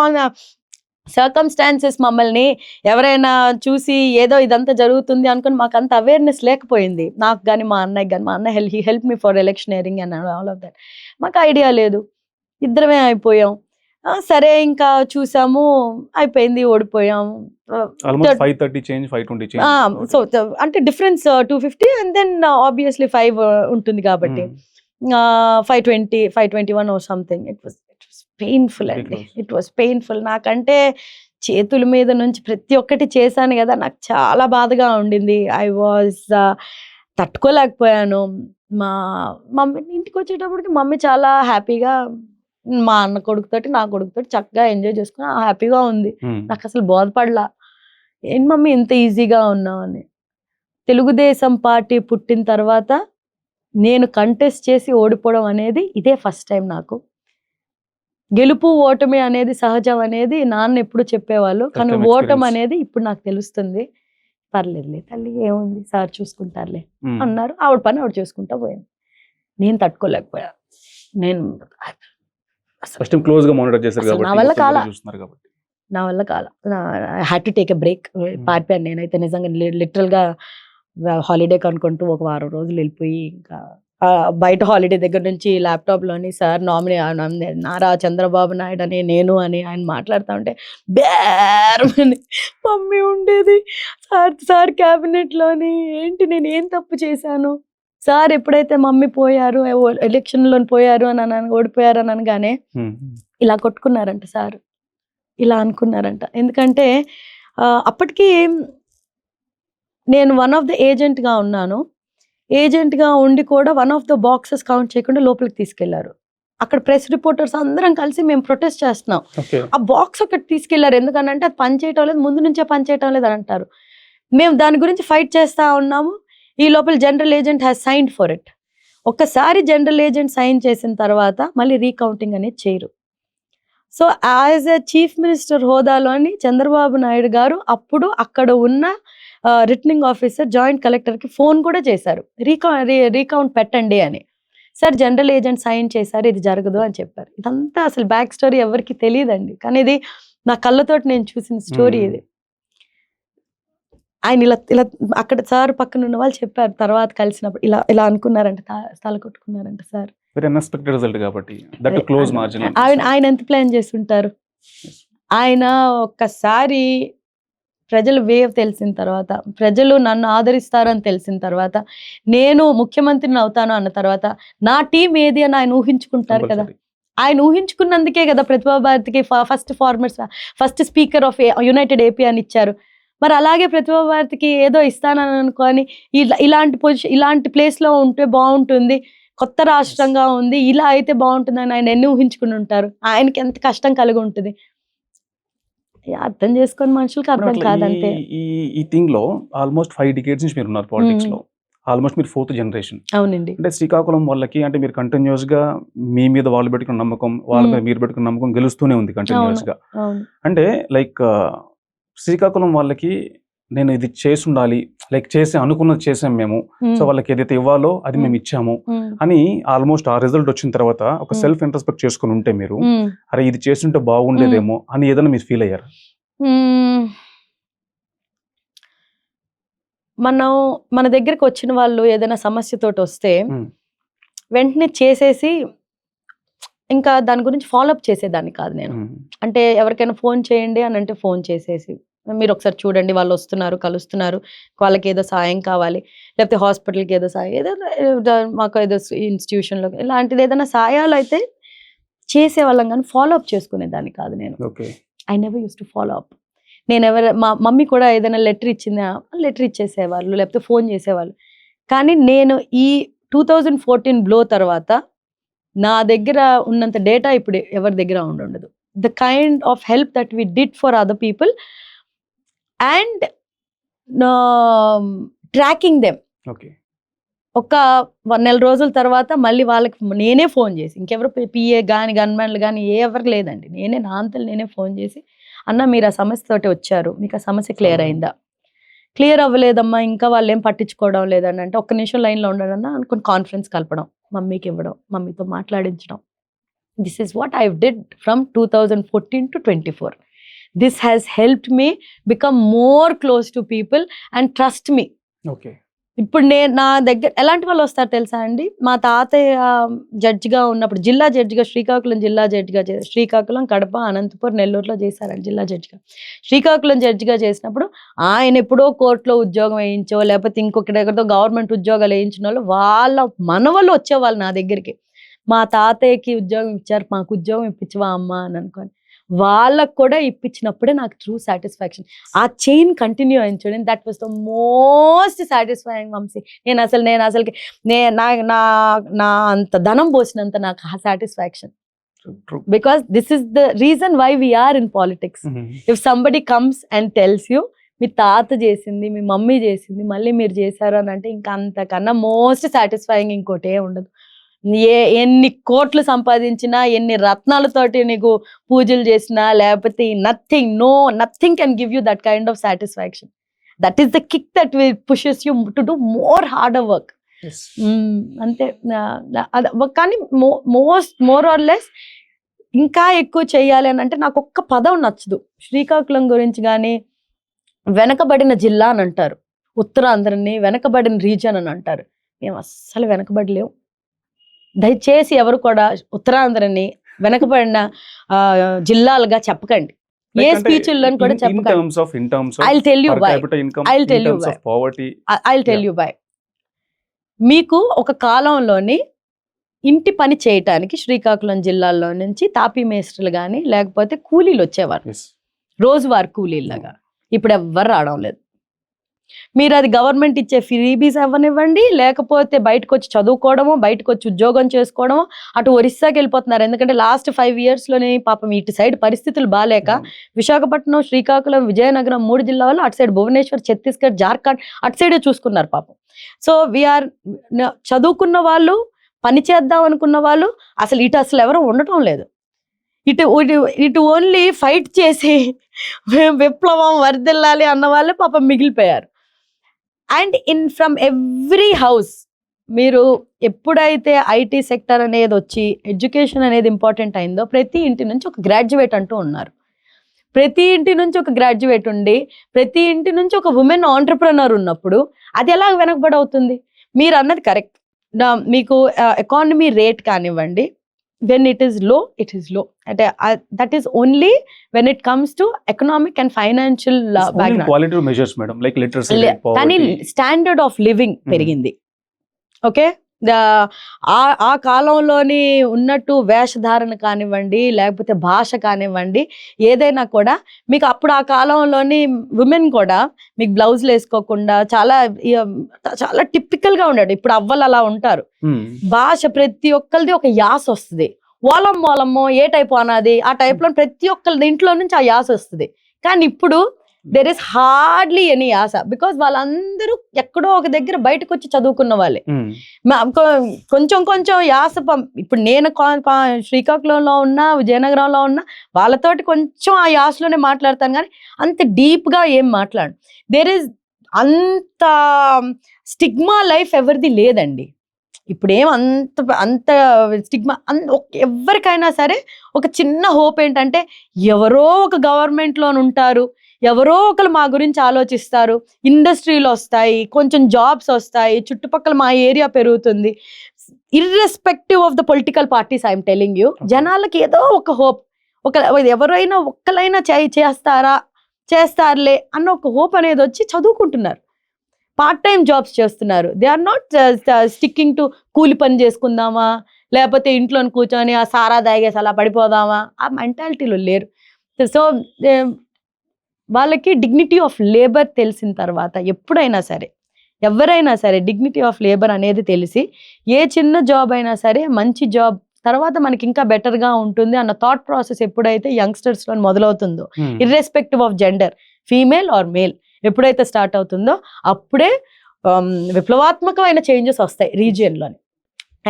Speaker 1: సర్కమ్స్టాన్సెస్. మమ్మల్ని ఎవరైనా చూసి ఏదో ఇదంతా జరుగుతుంది అనుకుని మాకు అంత అవేర్నెస్ లేకపోయింది. నాకు కానీ మా అన్నయ్యకి కానీ. మా అన్నయ్య he help me for electioneering and all of that. మాకు ఐడియా లేదు, ఇద్దరమే అయిపోయాం. సరే ఇంకా చూసాము, అయిపోయింది, ఓడిపోయాము. సో అంటే డిఫరెన్స్ 250 అండ్ దెన్ ఆబ్వియస్లీ 5 ఉంటుంది కాబట్టి 520, 521 or something. It was painful అండి, ఇట్ వాస్ పెయిన్ఫుల్. నాకంటే చేతుల మీద నుంచి ప్రతి ఒక్కటి చేశాను కదా, నాకు చాలా బాధగా ఉండింది. ఐ వాజ్ తట్టుకోలేకపోయాను. మా మమ్మీ ఇంటికి వచ్చేటప్పటికి మమ్మీ చాలా హ్యాపీగా మా అన్న కొడుకుతోటి నా కొడుకుతోటి చక్కగా ఎంజాయ్ చేసుకుని హ్యాపీగా ఉంది. నాకు అసలు బోధపడలా, ఏంటి మమ్మీ ఇంత ఈజీగా ఉన్నామని. తెలుగుదేశం పార్టీ పుట్టిన తర్వాత నేను కంటెస్ట్ చేసి ఓడిపోవడం అనేది ఇదే ఫస్ట్ టైం నాకు. గెలుపు ఓటమి అనేది సహజం అనేది నాన్న ఎప్పుడు చెప్పేవాళ్ళు, కానీ ఓటమి అనేది ఇప్పుడు నాకు తెలుస్తుంది. పర్లేదులే తల్లి, ఏముంది, సార్ చూసుకుంటారులే అన్నారు. ఆవిడ పని ఆవిడ చూసుకుంటా పోయింది. నేను తట్టుకోలేకపోయా. నేను నా వల్ల కాల I had to take a break. పారిపోయాను నేనైతే నిజంగా. లిటరల్గా హాలిడే కనుకుంటూ ఒక వారం రోజులు వెళ్ళిపోయి, ఇంకా బయట హాలిడే దగ్గర నుంచి ల్యాప్టాప్లోని సార్ నారా చంద్రబాబు నాయుడు అని నేను ఆయన మాట్లాడుతూ ఉంటే బేరమని మమ్మీ ఉండేది. సార్ క్యాబినెట్లోని ఏంటి నేను ఏం తప్పు చేశాను, సార్ ఎప్పుడైతే మమ్మీ పోయారు, ఎలక్షన్లో పోయారు అని ఓడిపోయారు అని అనగానే ఇలా కొట్టుకున్నారంట సార్, ఇలా అనుకున్నారంట. ఎందుకంటే అప్పటికి నేను వన్ ఆఫ్ ద ఏజెంట్గా ఉన్నాను. ఏజెంట్గా ఉండి కూడా one of the boxes count చేయకుండా లోపలికి తీసుకెళ్లారు. అక్కడ ప్రెస్ రిపోర్టర్స్ అందరం కలిసి మేము ప్రొటెస్ట్ చేస్తున్నాం. ఆ బాక్స్ ఒకటి తీసుకెళ్లారు. ఎందుకనంటే అది పనిచేయటం లేదు, ముందు నుంచే పనిచేయటం లేదు అని అంటారు. మేము దాని గురించి ఫైట్ చేస్తూ ఉన్నాము. ఈ లోపల general agent has signed for it. ఒక్కసారి జనరల్ ఏజెంట్ సైన్ చేసిన తర్వాత మళ్ళీ రీకౌంటింగ్ అనేది చేయరు. So as a chief minister హోదాలోని చంద్రబాబు నాయుడు గారు అప్పుడు అక్కడ ఉన్న రిటర్నింగ్ ఆఫీసర్ జాయింట్ కలెక్టర్కి ఫోన్ కూడా చేశారు, రీకౌంట్ పెట్టండి అని. సార్ జనరల్ ఏజెంట్ సైన్ చేశారు, ఇది జరగదు అని చెప్పారు. ఇదంతా అసలు బ్యాక్ స్టోరీ ఎవరికి తెలియదండి, కానీ ఇది నా కళ్ళతోటి నేను చూసిన స్టోరీ ఇది. ఆయన ఇలా అక్కడ సార్ పక్కన ఉన్న వాళ్ళు చెప్పారు తర్వాత కలిసినప్పుడు, ఇలా అనుకున్నారంట, తల కొట్టుకున్నారంట సార్. ఆయన ఎంత ప్లాన్ చేసి ఉంటారు. ఆయన ఒక్కసారి ప్రజలు వేవ్ తెలిసిన తర్వాత, ప్రజలు నన్ను ఆదరిస్తారని తెలిసిన తర్వాత, నేను ముఖ్యమంత్రిని అవుతాను అన్న తర్వాత నా టీం ఏది అని ఆయన ఊహించుకుంటారు కదా. ఆయన ఊహించుకున్నందుకే కదా ప్రతిభా భారతికి first speaker of united AP అని ఇచ్చారు. మరి అలాగే ప్రతిభా భారతికి ఏదో ఇస్తానని అనుకోని ఇలాంటి పొజిషన్, ఇలాంటి ప్లేస్లో ఉంటే బాగుంటుంది, కొత్త రాష్ట్రంగా ఉంది, ఇలా అయితే బాగుంటుందని ఆయన ఎన్ని ఊహించుకుని ఉంటారు, ఆయనకి ఎంత కష్టం కలిగి ఉంటుంది. అర్థం చేసుకొని మనుషులకి అర్థం కాదంతే.
Speaker 2: ఈ థింగ్ లో ఆల్మోస్ట్ 5 decades నుంచి మీరు ఉన్నారు పాలిటిక్స్ లో, ఆల్మోస్ట్ మీరు 4th generation.
Speaker 1: అవునండి.
Speaker 2: అంటే శ్రీకాకుళం వాళ్ళకి అంటే మీరు కంటిన్యూస్ గా మీ మీద వాళ్ళు పెట్టుకున్న నమ్మకం, వాళ్ళ మీద మీరు పెట్టుకున్న నమ్మకం గెలుస్తూనే ఉంది కంటిన్యూస్ గా. అంటే లైక్ శ్రీకాకుళం వాళ్ళకి నేను ఇది చేసి ఉండాలి, లైక్ చేసి అనుకున్నది చేసాం మేము, సో వాళ్ళకి ఏదైతే ఇవ్వాలో అది మేము ఇచ్చాము అని ఆల్మోస్ట్ ఆ రిజల్ట్ వచ్చిన తర్వాత ఒక సెల్ఫ్ ఇంట్రస్పెక్ట్ చేసుకుని ఉంటే మీరు అరే ఇది చేస్తుంటే బాగుండేదేమో అని ఏదైనా మీరు ఫీల్ అయ్యారు?
Speaker 1: మన దగ్గరికి వచ్చిన వాళ్ళు ఏదైనా సమస్యతోటి వస్తే వెంటనే చేసేసి ఇంకా దాని గురించి ఫాలోఅప్ చేసేదాన్ని కాదు నేను. అంటే ఎవరికైనా ఫోన్ చేయండి అని అంటే ఫోన్ చేసేసి మీరు ఒకసారి చూడండి, వాళ్ళు వస్తున్నారు, కలుస్తున్నారు, వాళ్ళకి ఏదో సాయం కావాలి, లేకపోతే హాస్పిటల్కి ఏదో సాయం, ఏదో మాకు ఏదో ఇన్స్టిట్యూషన్లో ఇలాంటిది ఏదైనా సాయాలు అయితే చేసేవాళ్ళం, కానీ ఫాలోఅప్ చేసుకునేదాన్ని కాదు నేను. I never use to follow up. నేను మా మమ్మీ కూడా ఏదైనా లెటర్ ఇచ్చిందా, లెటర్ ఇచ్చేసేవాళ్ళు, లేకపోతే ఫోన్ చేసేవాళ్ళు. కానీ నేను ఈ 2014 బ్లో తర్వాత నా దగ్గర ఉన్నంత డేటా ఇప్పుడు ఎవరి దగ్గర ఉండదు. The kind of help that we did for other people and tracking them. ఒక 1 నెల రోజుల తర్వాత మళ్ళీ వాళ్ళకి నేనే ఫోన్ చేసి, ఇంకెవరు పిఏ కానీ గన్మెన్లు కానీ ఎవరికి లేదండి, నేనే నా అంతలు నేనే ఫోన్ చేసి, అన్న మీరు ఆ సమస్యతోటి వచ్చారు, మీకు ఆ సమస్య క్లియర్ అయిందా? క్లియర్ అవ్వలేదమ్మా, ఇంకా వాళ్ళు ఏం పట్టించుకోవడం లేదని అంటే ఒక్క నిమిషం లైన్లో ఉండడం అనుకుని కాన్ఫరెన్స్ కలపడం, మమ్మీకి ఇవ్వడం, మమ్మీతో మాట్లాడించడం. This is what I did from 2014 to 24. This has helped me become more close to people and trust me. ఇప్పుడు నా దగ్గర ఎలాంటి వాళ్ళు వస్తారు తెలుసా అండి? మా తాతయ్య జడ్జిగా ఉన్నప్పుడు, జిల్లా జడ్జిగా, శ్రీకాకుళం జిల్లా జడ్జిగా, శ్రీకాకుళం, కడప, అనంతపురం, నెల్లూరులో చేశారండి జిల్లా జడ్జిగా. శ్రీకాకుళం జడ్జిగా చేసినప్పుడు ఆయన ఎప్పుడో కోర్టులో ఉద్యోగం వేయించో, లేకపోతే ఇంకొకటి గవర్నమెంట్ ఉద్యోగాలు వేయించిన వాళ్ళు, వాళ్ళ మనవళ్ళు వచ్చేవాళ్ళు నా దగ్గరికి, మా తాతయ్యకి ఉద్యోగం ఇచ్చారు, మాకు ఉద్యోగం ఇప్పించవా అమ్మ అని అనుకోని వాళ్ళకు కూడా ఇప్పించినప్పుడే నాకు ట్రూ సాటిస్ఫాక్షన్. ఆ చైన్ కంటిన్యూ అయింది చూడండి, that was the most satisfying Vamshi. నేను అసలుకి నా అంత ధనం పోసినంత నాకు ఆ satisfaction. Because this is the reason why we are in politics. If somebody comes and tells you మీ తాత చేసింది, మీ మమ్మీ చేసింది, మళ్ళీ మీరు చేశారు అని అంటే ఇంకా అంతకన్నా మోస్ట్ సాటిస్ఫైయింగ్ ఇంకోటే ఉండదు. ఎన్ని కోట్లు సంపాదించినా, ఎన్ని రత్నాలతోటి నీకు పూజలు చేసినా, లేకపోతే nothing can give you that kind of satisfaction. That is the kick that will pushes you to do more harder work. అంతే. కానీ మోర్ ఆర్ లెస్ ఇంకా ఎక్కువ చేయాలి అని అంటే నాకు ఒక్క పదం నచ్చదు. శ్రీకాకుళం గురించి కానీ వెనకబడిన జిల్లా అని అంటారు, ఉత్తరాంధ్రని వెనకబడిన రీజన్ అని అంటారు. మేము అస్సలు వెనకబడలేవు. దయచేసి ఎవరు కూడా ఉత్తరాంధ్రని వెనకబడిన జిల్లాలుగా చెప్పకండి, ఏ స్పీచ్ల్లో కూడా చెప్పకండి. I'll tell you why. మీకు ఒక కాలంలోని ఇంటి పని చేయటానికి శ్రీకాకుళం జిల్లాలో నుంచి తాపీ మేస్త్రులు కానీ లేకపోతే కూలీలు వచ్చేవారు, రోజువారి కూలీలాగా. ఇప్పుడు ఎవ్వరు రావడం లేదు. మీరు అది గవర్నమెంట్ ఇచ్చే ఫ్రీబీస్ అవ్వనివ్వండి, లేకపోతే బయటకు వచ్చి చదువుకోవడమో, బయటకు వచ్చి ఉద్యోగం చేసుకోవడమో, అటు ఒరిస్సాకి వెళ్ళిపోతున్నారు. ఎందుకంటే లాస్ట్ 5 yearsలోనే పాపం ఇటు సైడ్ పరిస్థితులు బాగాలేక విశాఖపట్నం, శ్రీకాకుళం, విజయనగరం 3 జిల్లాలు, అటు సైడ్ భువనేశ్వర్, ఛత్తీస్గఢ్, జార్ఖండ్ అటు సైడే చూసుకున్నారు పాపం. సో వీఆర్ చదువుకున్న వాళ్ళు, పని చేద్దాం అనుకున్న వాళ్ళు అసలు ఇటు అసలు ఎవరు ఉండటం లేదు. ఇటు ఓన్లీ ఫైట్ చేసి విప్లవం వర్ధిల్లాలి అన్న వాళ్ళే పాపం మిగిలిపోయారు. అండ్ ఫ్రమ్ ఎవ్రీ హౌస్ మీరు ఎప్పుడైతే ఐటీ సెక్టర్ అనేది వచ్చి ఎడ్యుకేషన్ అనేది ఇంపార్టెంట్ అయిందో, ప్రతి ఇంటి నుంచి ఒక గ్రాడ్యుయేట్ అంటూ ఉన్నారు. ప్రతి ఇంటి నుంచి ఒక గ్రాడ్యుయేట్ ఉండి, ప్రతి ఇంటి నుంచి ఒక ఉమెన్ ఆంటర్ప్రెనర్ ఉన్నప్పుడు అది ఎలా వెనకబడవుతుంది? మీరు అన్నది కరెక్ట్. మీకు ఎకానమీ రేట్ కానివ్వండి, when it is low, అంటే that is only when it comes to economic and financial background.
Speaker 2: Qualitative measures, madam, like literacy,
Speaker 1: కానీ స్టాండర్డ్ ఆఫ్ లివింగ్ పెరిగింది. ఓకే, ఆ కాలంలోని ఉన్నట్టు వేషధారణ కానివ్వండి, లేకపోతే భాష కానివ్వండి, ఏదైనా కూడా మీకు అప్పుడు ఆ కాలంలోని విమెన్ కూడా మీకు బ్లౌజులు వేసుకోకుండా చాలా టిపికల్గా ఉండేది. ఇప్పుడు అవ్వలు అలా ఉంటారు. భాష ప్రతి ఒక్కరిది ఒక యాస వస్తుంది. ఓలమ్మో ఏ టైప్ అన్నది ఆ టైప్లో ప్రతి ఒక్కరి ఇంట్లో నుంచి ఆ యాస వస్తుంది. కానీ ఇప్పుడు దెర్ ఇస్ హార్డ్లీ ఎనీ యాస, బికాస్ వాళ్ళందరూ ఎక్కడో ఒక దగ్గర బయటకు వచ్చి చదువుకున్న వాళ్ళే. కొంచెం యాస ఇప్పుడు నేను శ్రీకాకుళంలో ఉన్నా, విజయనగరంలో ఉన్నా, వాళ్ళతోటి కొంచెం ఆ యాసలోనే మాట్లాడతాను, కానీ అంత డీప్గా ఏం మాట్లాడు. దెర్ ఇస్ అంత స్టిగ్మా లైఫ్ ఎవరిది లేదండి. ఇప్పుడు ఏం అంత స్టిగ్మా ఎవరికైనా సరే ఒక చిన్న హోప్ ఏంటంటే ఎవరో ఒక గవర్నమెంట్లో ఉంటారు, ఎవరో ఒకరు మా గురించి ఆలోచిస్తారు, ఇండస్ట్రీలు వస్తాయి, కొంచెం జాబ్స్ వస్తాయి, చుట్టుపక్కల మా ఏరియా పెరుగుతుంది. Irrespective of the political parties I'm telling you, జనాలకి ఏదో ఒక హోప్, ఎవరైనా ఒక్కలైనా చేస్తారులే అన్న ఒక హోప్ అనేది వచ్చి చదువుకుంటున్నారు, పార్ట్ టైం జాబ్స్ చేస్తున్నారు. They are not sticking to కూలి పని చేసుకుందామా, లేకపోతే ఇంట్లో కూర్చొని ఆ సారా దాగేసి అలా పడిపోదామా, ఆ మెంటాలిటీలో లేరు. సో వాళ్ళకి డిగ్నిటీ ఆఫ్ లేబర్ తెలిసిన తర్వాత ఎప్పుడైనా సరే, ఎవరైనా సరే డిగ్నిటీ ఆఫ్ లేబర్ అనేది తెలిసి ఏ చిన్న జాబ్ అయినా సరే మంచి జాబ్ తర్వాత మనకి ఇంకా బెటర్గా ఉంటుంది అన్న థాట్ ప్రాసెస్ ఎప్పుడైతే యంగ్స్టర్స్లో మొదలవుతుందో, irrespective of gender, female or male, ఎప్పుడైతే స్టార్ట్ అవుతుందో అప్పుడే విప్లవాత్మకమైన చేంజెస్ వస్తాయి రీజియన్లోని.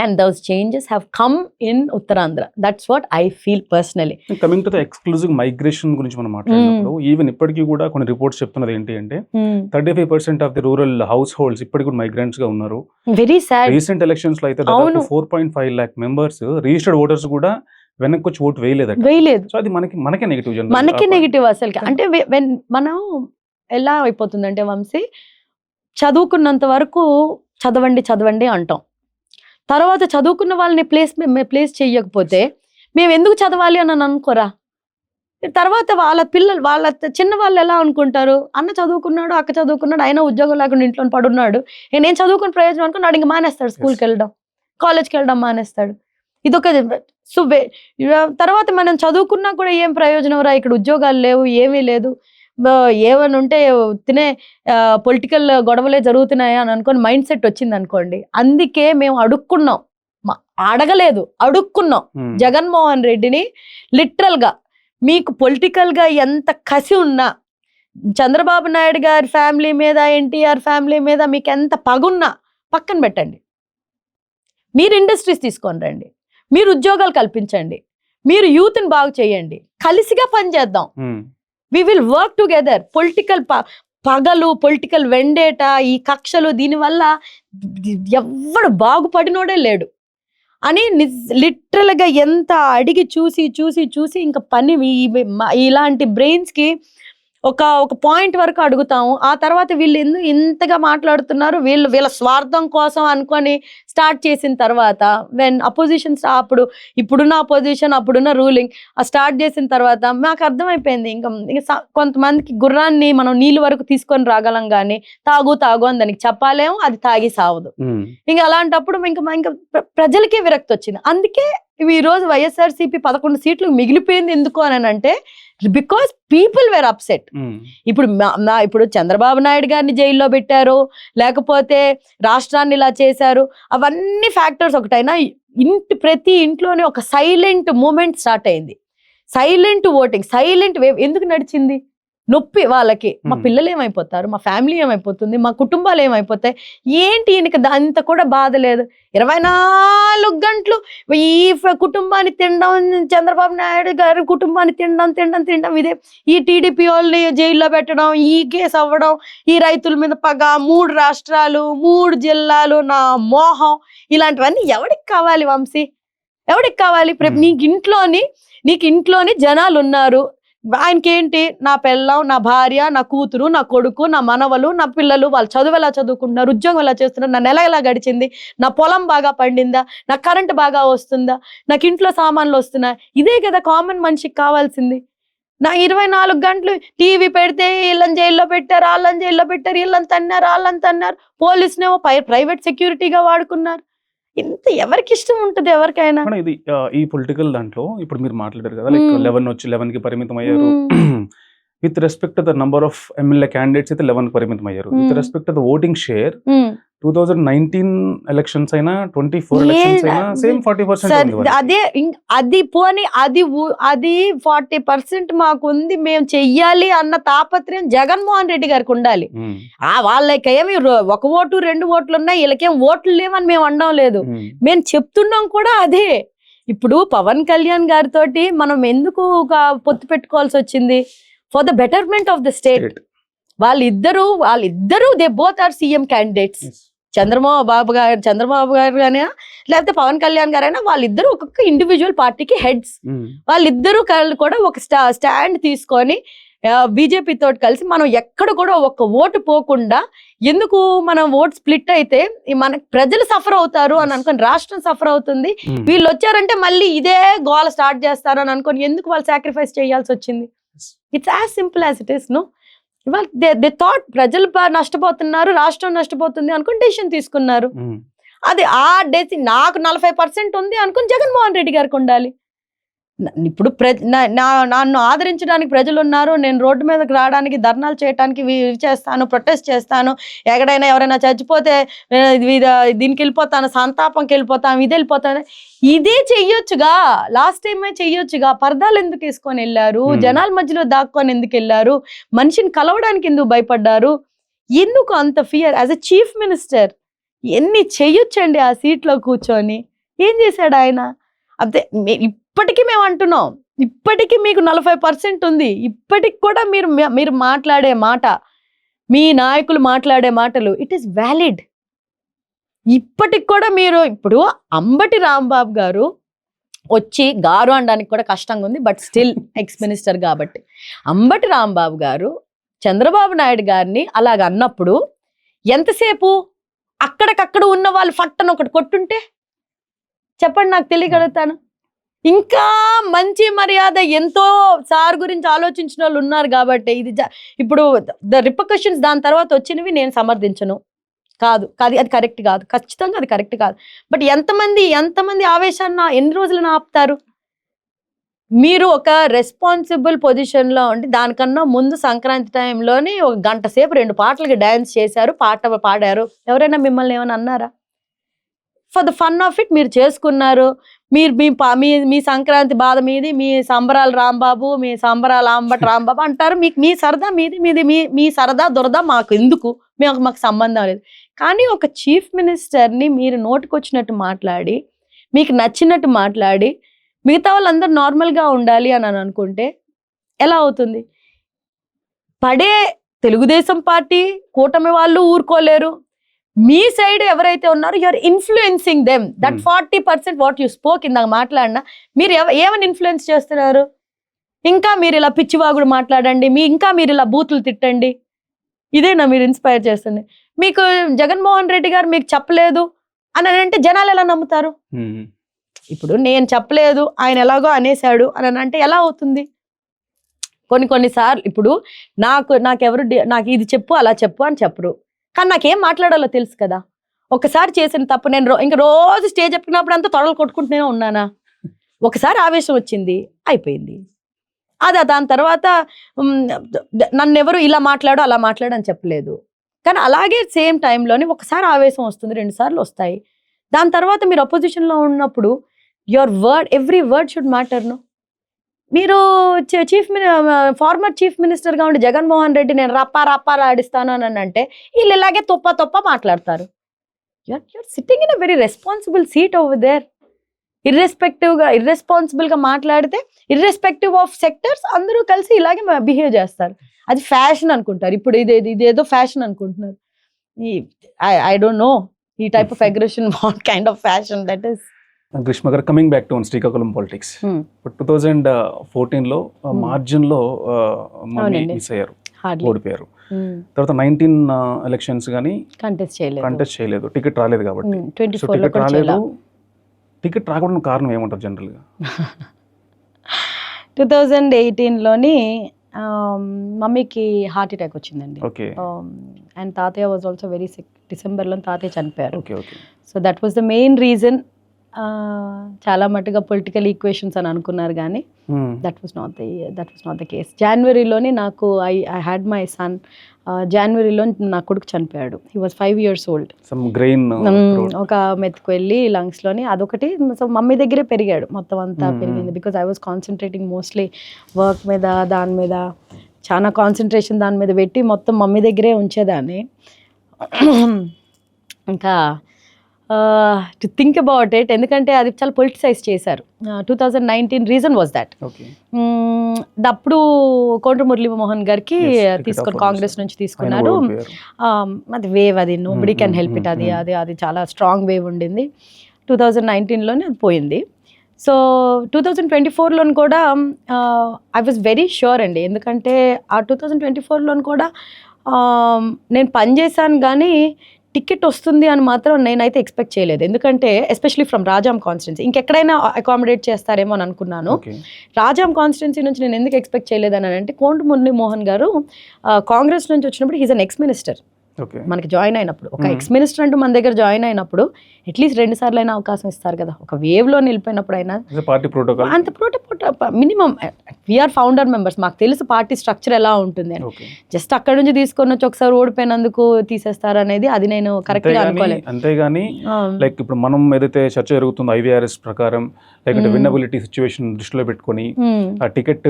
Speaker 1: And those changes have come in Uttarandhra. That's what I feel personally.
Speaker 2: Coming to the exclusive migration గురించి మనం మాట్లాడినప్పుడు ఈవెన్ ఇప్పటికీ కూడా కొన్ని రిపోర్ట్స్ చెప్తున్నది ఏంటి అంటే 35% of the rural house holds ఇప్పటికి కూడా మైగ్రెంట్స్ గా ఉన్నారు.
Speaker 1: Very sad.
Speaker 2: రీసెంట్ ఎలక్షన్స్ లో అయితే దాదాపు 4.5 lakh మెంబర్స్ రిజిస్టర్డ్ ఓటర్స్ కూడా వెనక్కి వచ్చి ఓటు వేయలేదు. సో అది మనకే నెగిటివ్,
Speaker 1: మనకే నెగిటివ్ అసలు. అంటే మనం ఎలా అయిపోతుందంటే వంశీ, చదువుకున్నంత వరకు చదవండి అంటాం, తర్వాత చదువుకున్న వాళ్ళని ప్లేస్ చేయకపోతే మేము ఎందుకు చదవాలి అని అనుకోరా. తర్వాత వాళ్ళ చిన్న వాళ్ళు ఎలా అనుకుంటారు, అన్న చదువుకున్నాడు, అక్క చదువుకున్నాడు, అయినా ఉద్యోగం లేకుండా ఇంట్లో పడున్నాడు, నేను చదువుకున్న ప్రయోజనం అనుకున్నాడు, ఇంక మానేస్తాడు, స్కూల్కి వెళ్ళడం, కాలేజ్కి వెళ్ళడం మానేస్తాడు. ఇదొక తర్వాత మనం చదువుకున్నా కూడా ఏం ప్రయోజనం రా, ఇక్కడ ఉద్యోగాలు లేవు, ఏమీ లేదు, ఏమని ఉంటే తినే పొలిటికల్ గొడవలే జరుగుతున్నాయా అని అనుకోని మైండ్ సెట్ వచ్చింది అనుకోండి. అందుకే మేము అడుక్కున్నాం జగన్మోహన్ రెడ్డిని. లిటరల్గా మీకు పొలిటికల్గా ఎంత కసి ఉన్నా, చంద్రబాబు నాయుడు గారి ఫ్యామిలీ మీద, ఎన్టీఆర్ ఫ్యామిలీ మీద మీకు ఎంత పగున్నా పక్కన పెట్టండి, మీరు ఇండస్ట్రీస్ తీసుకొని రండి, మీరు ఉద్యోగాలు కల్పించండి, మీరు యూత్ని బాగు చేయండి, కలిసిగా పనిచేద్దాం. We will work together. Political పగలు, పొలిటికల్ వెండేట, ఈ కక్షలు, దీనివల్ల ఎవ్వడు బాగుపడినోడే లేడు అని లిటరల్గా ఎంత అడిగి చూసి ఇంకా పని ఇలాంటి బ్రెయిన్స్కి ఒక పాయింట్ వరకు అడుగుతాము. ఆ తర్వాత వీళ్ళు ఇంతగా మాట్లాడుతున్నారు, వీళ్ళ స్వార్థం కోసం అనుకొని స్టార్ట్ చేసిన తర్వాత వెన్ అపోజిషన్ ఇప్పుడున్న అపోజిషన్, అప్పుడున్న రూలింగ్ స్టార్ట్ చేసిన తర్వాత మాకు అర్థమైపోయింది, ఇంకా కొంతమందికి గుర్రాన్ని మనం నీళ్ళు వరకు తీసుకొని రాగలం కానీ తాగు అని దానికి చెప్పాలేమో, అది తాగి సావదు. ఇంకా అలాంటప్పుడు ఇంకా ప్రజలకే విరక్తి వచ్చింది. అందుకే ఈ రోజు వైఎస్ఆర్సీపీ 11 సీట్లు మిగిలిపోయింది. ఎందుకు అని అంటే బికాస్ పీపుల్ వేర్ అప్సెట్. ఇప్పుడు చంద్రబాబు నాయుడు గారిని జైల్లో పెట్టారు, లేకపోతే రాష్ట్రాన్ని ఇలా చేశారు, అవన్నీ ఫ్యాక్టర్స్ ఒకటైనా ప్రతి ఇంట్లోనే ఒక సైలెంట్ మూమెంట్ స్టార్ట్ అయింది. సైలెంట్ ఓటింగ్, సైలెంట్ వేవ్ ఎందుకు నడిచింది? నొప్పి వాళ్ళకి, మా పిల్లలు ఏమైపోతారు, మా ఫ్యామిలీ ఏమైపోతుంది, మా కుటుంబాలు ఏమైపోతాయి, ఏంటి ఈయనకి అంత కూడా బాధ లేదు. 24 గంటలు ఈ కుటుంబాన్ని తినడం, చంద్రబాబు నాయుడు గారి కుటుంబాన్ని తినడం ఇదే. ఈ టీడీపీ వాళ్ళని జైల్లో పెట్టడం, ఈ కేసు అవ్వడం, ఈ రైతుల మీద పగ, 3 రాష్ట్రాలు, 3 జిల్లాలు, నా మోహం, ఇలాంటివన్నీ ఎవరికి కావాలి వంశీ? ఎవరికి కావాలి? నీకు ఇంట్లోని జనాలు ఉన్నారు, ఆయనకేంటి, నా పెళ్ళం, నా భార్య, నా కూతురు, నా కొడుకు, నా మనవలు, నా పిల్లలు, వాళ్ళు చదువు ఎలా చదువుకుంటున్నారు, ఉద్యోగం ఎలా చేస్తున్నారు, నా నెల ఎలా గడిచింది, నా పొలం బాగా పండిందా, నా కరెంట్ బాగా వస్తుందా, నాకు ఇంట్లో సామాన్లు వస్తున్నాయి, ఇదే కదా కామన్ మనిషికి కావాల్సింది. నా 24 గంటలు టీవీ పెడితే వీళ్ళని జైల్లో పెట్టారు, వాళ్ళని జైల్లో పెట్టారు, వీళ్ళని తన్నారు, పోలీసునేమో ప్రైవేట్ సెక్యూరిటీగా వాడుకున్నారు. ఇంత ఎవరికి ఇష్టం ఉంటుంది ఎవరికైనా.
Speaker 2: మేడం ఇది ఈ పొలిటికల్ దాంట్లో ఇప్పుడు మీరు మాట్లాడారు కదా, లైక్ 11 వచ్చి 11 కి పరిమితం అయ్యారు. With respect the number of MLA candidates అయితే 11 కి పరిమితం అయ్యారు. With respect the voting share 2019 elections అయినా 24 ఎలక్షన్స్ అయినా సేమ్ 40% ఉంది.
Speaker 1: అదే అది పోని అది 40% మాకు ఉంది, మేము చెయ్యాలి అన్న తాపత్రయం జగన్మోహన్ రెడ్డి గారికి ఉండాలి. వాళ్ళకేమి ఒక ఓటు 2 ఓట్లు ఉన్నాయి, వీళ్ళకేం ఓట్లు లేవని మేము అనడం లేదు, మేము చెప్తున్నాం కూడా అదే. ఇప్పుడు పవన్ కళ్యాణ్ గారితో మనం ఎందుకు పొత్తు పెట్టుకోవాల్సి వచ్చింది? For the betterment of the state. వాళ్ళిద్దరూ they both are CM candidates. Chandrababu garu కానీ లేకపోతే పవన్ కళ్యాణ్ గారైనా వాళ్ళిద్దరూ ఒక్కొక్క ఇండివిజువల్ పార్టీకి హెడ్స్. వాళ్ళిద్దరూ కూడా ఒక స్టాండ్ తీసుకొని బీజేపీ తోటి కలిసి మనం ఎక్కడ కూడా ఒక్క ఓటు పోకుండా, ఎందుకు మనం ఓట్ స్ప్లిట్ అయితే మన ప్రజలు సఫర్ అవుతారు అని అనుకుని, రాష్ట్రం సఫర్ అవుతుంది, వీళ్ళు వచ్చారంటే మళ్ళీ ఇదే గోల స్టార్ట్ చేస్తారు అని అనుకుని ఎందుకు వాళ్ళు సాక్రిఫైస్ చేయాల్సి వచ్చింది? It's as simple as it is. No, ఇవాళ దే థాట్ ప్రజలు నష్టపోతున్నారు, రాష్ట్రం నష్టపోతుంది అనుకుని డెసిషన్ తీసుకున్నారు. అది ఆ డెసిషన్ నాకు 40% ఉంది అనుకుని జగన్మోహన్ రెడ్డి గారికి ఉండాలి. ఇప్పుడు నన్ను ఆదరించడానికి ప్రజలు ఉన్నారు, నేను రోడ్డు మీదకి రావడానికి, ధర్నాలు చేయడానికి చేస్తాను, ప్రొటెస్ట్ చేస్తాను, ఎక్కడైనా ఎవరైనా చచ్చిపోతే దీనికి వెళ్ళిపోతాను, సంతాపంకి వెళ్ళిపోతాను, ఇది వెళ్ళిపోతాను, ఇదే చెయ్యొచ్చుగా. లాస్ట్ టైమే చెయ్యొచ్చుగా. పరదాలు ఎందుకు వేసుకొని వెళ్ళారు? జనాల మధ్యలో దాక్కొని ఎందుకు వెళ్ళారు? మనిషిని కలవడానికి ఎందుకు భయపడ్డారు? ఎందుకు అంత fear? As a chief minister ఎన్ని చెయ్యొచ్చండి ఆ సీట్లో కూర్చొని. ఏం చేశాడు ఆయన? అదే ఇప్పటికీ మేము అంటున్నాం, ఇప్పటికీ మీకు 40% ఉంది. ఇప్పటికి కూడా మీరు మాట్లాడే మాట, మీ నాయకులు మాట్లాడే మాటలు, ఇట్ ఈస్ వ్యాలిడ్. ఇప్పటికి కూడా మీరు ఇప్పుడు అంబటి రాంబాబు గారు వచ్చి, గారు అనడానికి కూడా కష్టంగా ఉంది, బట్ స్టిల్ ఎక్స్ మినిస్టర్ కాబట్టి, అంబటి రాంబాబు గారు చంద్రబాబు నాయుడు గారిని అలాగ అన్నప్పుడు ఎంతసేపు అక్కడికక్కడ ఉన్న వాళ్ళు ఫట్టను ఒకటి కొట్టుంటే చెప్పండి, నాకు తెలియగలుగుతాను. ఇంకా మంచి మర్యాద ఎంతో సార్ గురించి ఆలోచించిన వాళ్ళు ఉన్నారు కాబట్టి ఇది ఇప్పుడు ద రిపర్కషన్స్ దాని తర్వాత వచ్చినవి నేను సమర్థించను. కాదు, అది కరెక్ట్ కాదు, ఖచ్చితంగా అది కరెక్ట్ కాదు. బట్ ఎంతమంది ఆవేశాన్ని ఎన్ని రోజులను ఆపుతారు? మీరు ఒక రెస్పాన్సిబుల్ పొజిషన్లో ఉండి, దానికన్నా ముందు సంక్రాంతి టైంలోని 1 గంట సేపు 2 పాటలకి డ్యాన్స్ చేశారు, పాట పాడారు. ఎవరైనా మిమ్మల్ని ఏమైనా అన్నారా? For the fun of it మీరు చేసుకున్నారు. మీరు మీ సంక్రాంతి బాధ మీది, మీ సంబరాలు రాంబాబు, మీ సంబరాలు అంబటి రాంబాబు అంటారు. మీ సరదా మీది, మీ సరదా దురద మాకు ఎందుకు, మాకు సంబంధం లేదు. కానీ ఒక చీఫ్ మినిస్టర్ని మీరు నోటికొచ్చినట్టు మాట్లాడి, మీకు నచ్చినట్టు మాట్లాడి, మిగతా వాళ్ళందరూ నార్మల్గా ఉండాలి అని అనుకుంటే ఎలా అవుతుంది? పడే తెలుగుదేశం పార్టీ, కూటమి వాళ్ళు ఊరుకోలేరు. మీ సైడ్ ఎవరైతే ఉన్నారో you are influencing them. That 40% what you spoke ఇందాక మాట్లాడినా మీరు ఏమని ఇన్ఫ్లుయెన్స్ చేస్తున్నారు? ఇంకా మీరు ఇలా పిచ్చివాగుడు మాట్లాడండి, ఇంకా మీరు ఇలా బూతులు తిట్టండి, ఇదేనా మీరు ఇన్స్పైర్ చేస్తుంది? మీకు జగన్మోహన్ రెడ్డి గారు మీకు చెప్పలేదు అని అంటే జనాలు ఎలా నమ్ముతారు? ఇప్పుడు నేను చెప్పలేదు, ఆయన ఎలాగో అనేసాడు అని అంటే ఎలా అవుతుంది? కొన్నిసార్లు ఇప్పుడు నాకు ఇది చెప్పు, అలా చెప్పు అని చెప్పరు, కానీ నాకేం మాట్లాడాలో తెలుసు కదా. ఒకసారి చేసిన తప్పు నేను ఇంక రోజు స్టేజ్ ఎక్కినప్పుడు అంతా తొడలు కొట్టుకుంటూనే ఉన్నానా? ఒకసారి ఆవేశం వచ్చింది, అయిపోయింది. దాని తర్వాత నన్ను ఎవరు ఇలా మాట్లాడు అలా మాట్లాడు అని చెప్పలేదు. కానీ అలాగే సేమ్ టైంలోని ఒకసారి ఆవేశం వస్తుంది, 2 సార్లు వస్తాయి. దాని తర్వాత మీరు అపోజిషన్లో ఉన్నప్పుడు every word should matter. No, మీరు ఫార్మర్ చీఫ్ మినిస్టర్గా ఉండి జగన్మోహన్ రెడ్డి నేను రప్పా ఆడిస్తాను అని అంటే వీళ్ళు ఇలాగే తొప్ప మాట్లాడతారు. You're sitting in a very responsible seat over there. ఇర్రెస్పాన్సిబుల్గా మాట్లాడితే ఇర్రెస్పెక్టివ్ ఆఫ్ సెక్టర్స్ అందరూ కలిసి ఇలాగే బిహేవ్ చేస్తారు. అది ఫ్యాషన్ అనుకుంటారు. ఇప్పుడు ఇదేదో ఫ్యాషన్ అనుకుంటున్నారు. ఐ డోంట్ నో ఈ type of aggression what kind of fashion that is.
Speaker 2: Greeshma garu, coming back to Srikakulam politics, 2014లో మార్జిన్లో మిస్ అయ్యారు, ఓడిపోయారు. తర్వాత 19 ఎలక్షన్స్ కానీ కంటెస్ట్ చేయలేదు, టికెట్ రాలేదు కాబట్టి. టికెట్ రాకపోవడం కారణం ఏమంటారు జనరల్గా?
Speaker 1: 2018లోని
Speaker 3: మమ్మీకి హార్ట్ అటాక్ వచ్చిందండి.
Speaker 2: ఓకే
Speaker 3: అండ్ తాతయ్య వాజ్ ఆల్సో వెరీ సిక్. డిసెంబర్లో తాతయ్య చనిపోయారు.
Speaker 2: Okay okay
Speaker 3: so that was the main reason. చాలా మట్టుగా పొలిటికల్ ఈక్వేషన్స్ అని అనుకున్నారు కానీ that was not the case. జనవరిలోనే నాకు ఐ హ్యాడ్ మై సన్. జనవరిలో నా కొడుకు చనిపోయాడు. He was 5 years old.
Speaker 2: Some grain
Speaker 3: ఒక మెతుకు వెళ్ళి లంగ్స్లోని అదొకటి. సో మమ్మీ దగ్గరే పెరిగాడు, మొత్తం అంతా పెరిగింది. Because I was concentrating mostly work మీద, దాని మీద చాలా కాన్సన్ట్రేషన్ దాని మీద పెట్టి మొత్తం మమ్మీ దగ్గరే ఉంచేదాన్ని. ఇంకా టు థింక్ అబౌట్ ఇట్, ఎందుకంటే అది చాలా పొలిటిసైజ్ చేశారు. 2019 రీజన్ వాజ్ దాట్.
Speaker 2: ఓకే
Speaker 3: అప్పుడు కోండ్ర మురళీమోహన్ గారికి తీసుకొని కాంగ్రెస్ నుంచి తీసుకున్నారు. అది వేవ్, అది నోబడీ కెన్ హెల్ప్ ఇట్. అది చాలా స్ట్రాంగ్ వేవ్ ఉండింది. 2019లోనే అది పోయింది. సో 2024లో కూడా ఐ వాజ్ వెరీ ష్యూర్ అండి, ఎందుకంటే ఆ 2024లో కూడా నేను పనిచేశాను కానీ టికెట్ వస్తుంది అని మాత్రం నేనైతే ఎక్స్పెక్ట్ చేయలేదు. ఎందుకంటే ఎస్పెషలీ ఫ్రమ్ రాజాం కాన్స్టిట్యున్సీ, ఇంకెక్కడైనా అకామిడేట్ చేస్తారేమో అని అనుకున్నాను. రాజాం కాన్స్టిట్యున్సీ నుంచి నేను ఎందుకు ఎక్స్పెక్ట్ చేయలేదని అంటే, కోండ్ర మురళీమోహన్ గారు కాంగ్రెస్ నుంచి వచ్చినప్పుడు హీజ్ అన్ ఎక్స్ మినిస్టర్. మనకి జాయిన్ అయినప్పుడు ఒక ఎక్స్ మినిస్టర్ అంటూ మన దగ్గర జాయిన్ అయినప్పుడు అట్లీస్ట్ 2 సార్లు అయినా అవకాశం ఇస్తారు కదా. ఒక వేవ్లో నిలిపోయినప్పుడు అయినా
Speaker 2: పార్టీ ప్రోటోకాల్
Speaker 3: అంత మినిమం. వీఆర్ ఫౌండర్ మెంబర్స్, మాకు తెలుసు పార్టీ స్ట్రక్చర్ ఎలా ఉంటుంది అని. జస్ట్ అక్కడ నుంచి తీసుకొని వచ్చి ఒకసారి ఓడిపోయినందుకు తీసేస్తారు అనేది అది నేను కరెక్ట్గా అనుకోలేదు.
Speaker 2: అంతేగాని లైక్ ఇప్పుడు మనం ఏదైతే చర్చ జరుగుతుందో IVRS ప్రకారం, లేకపోతే విన్నబిలిటీ సిచ్యువేషన్ దృష్టిలో పెట్టుకొని ఆ టికెట్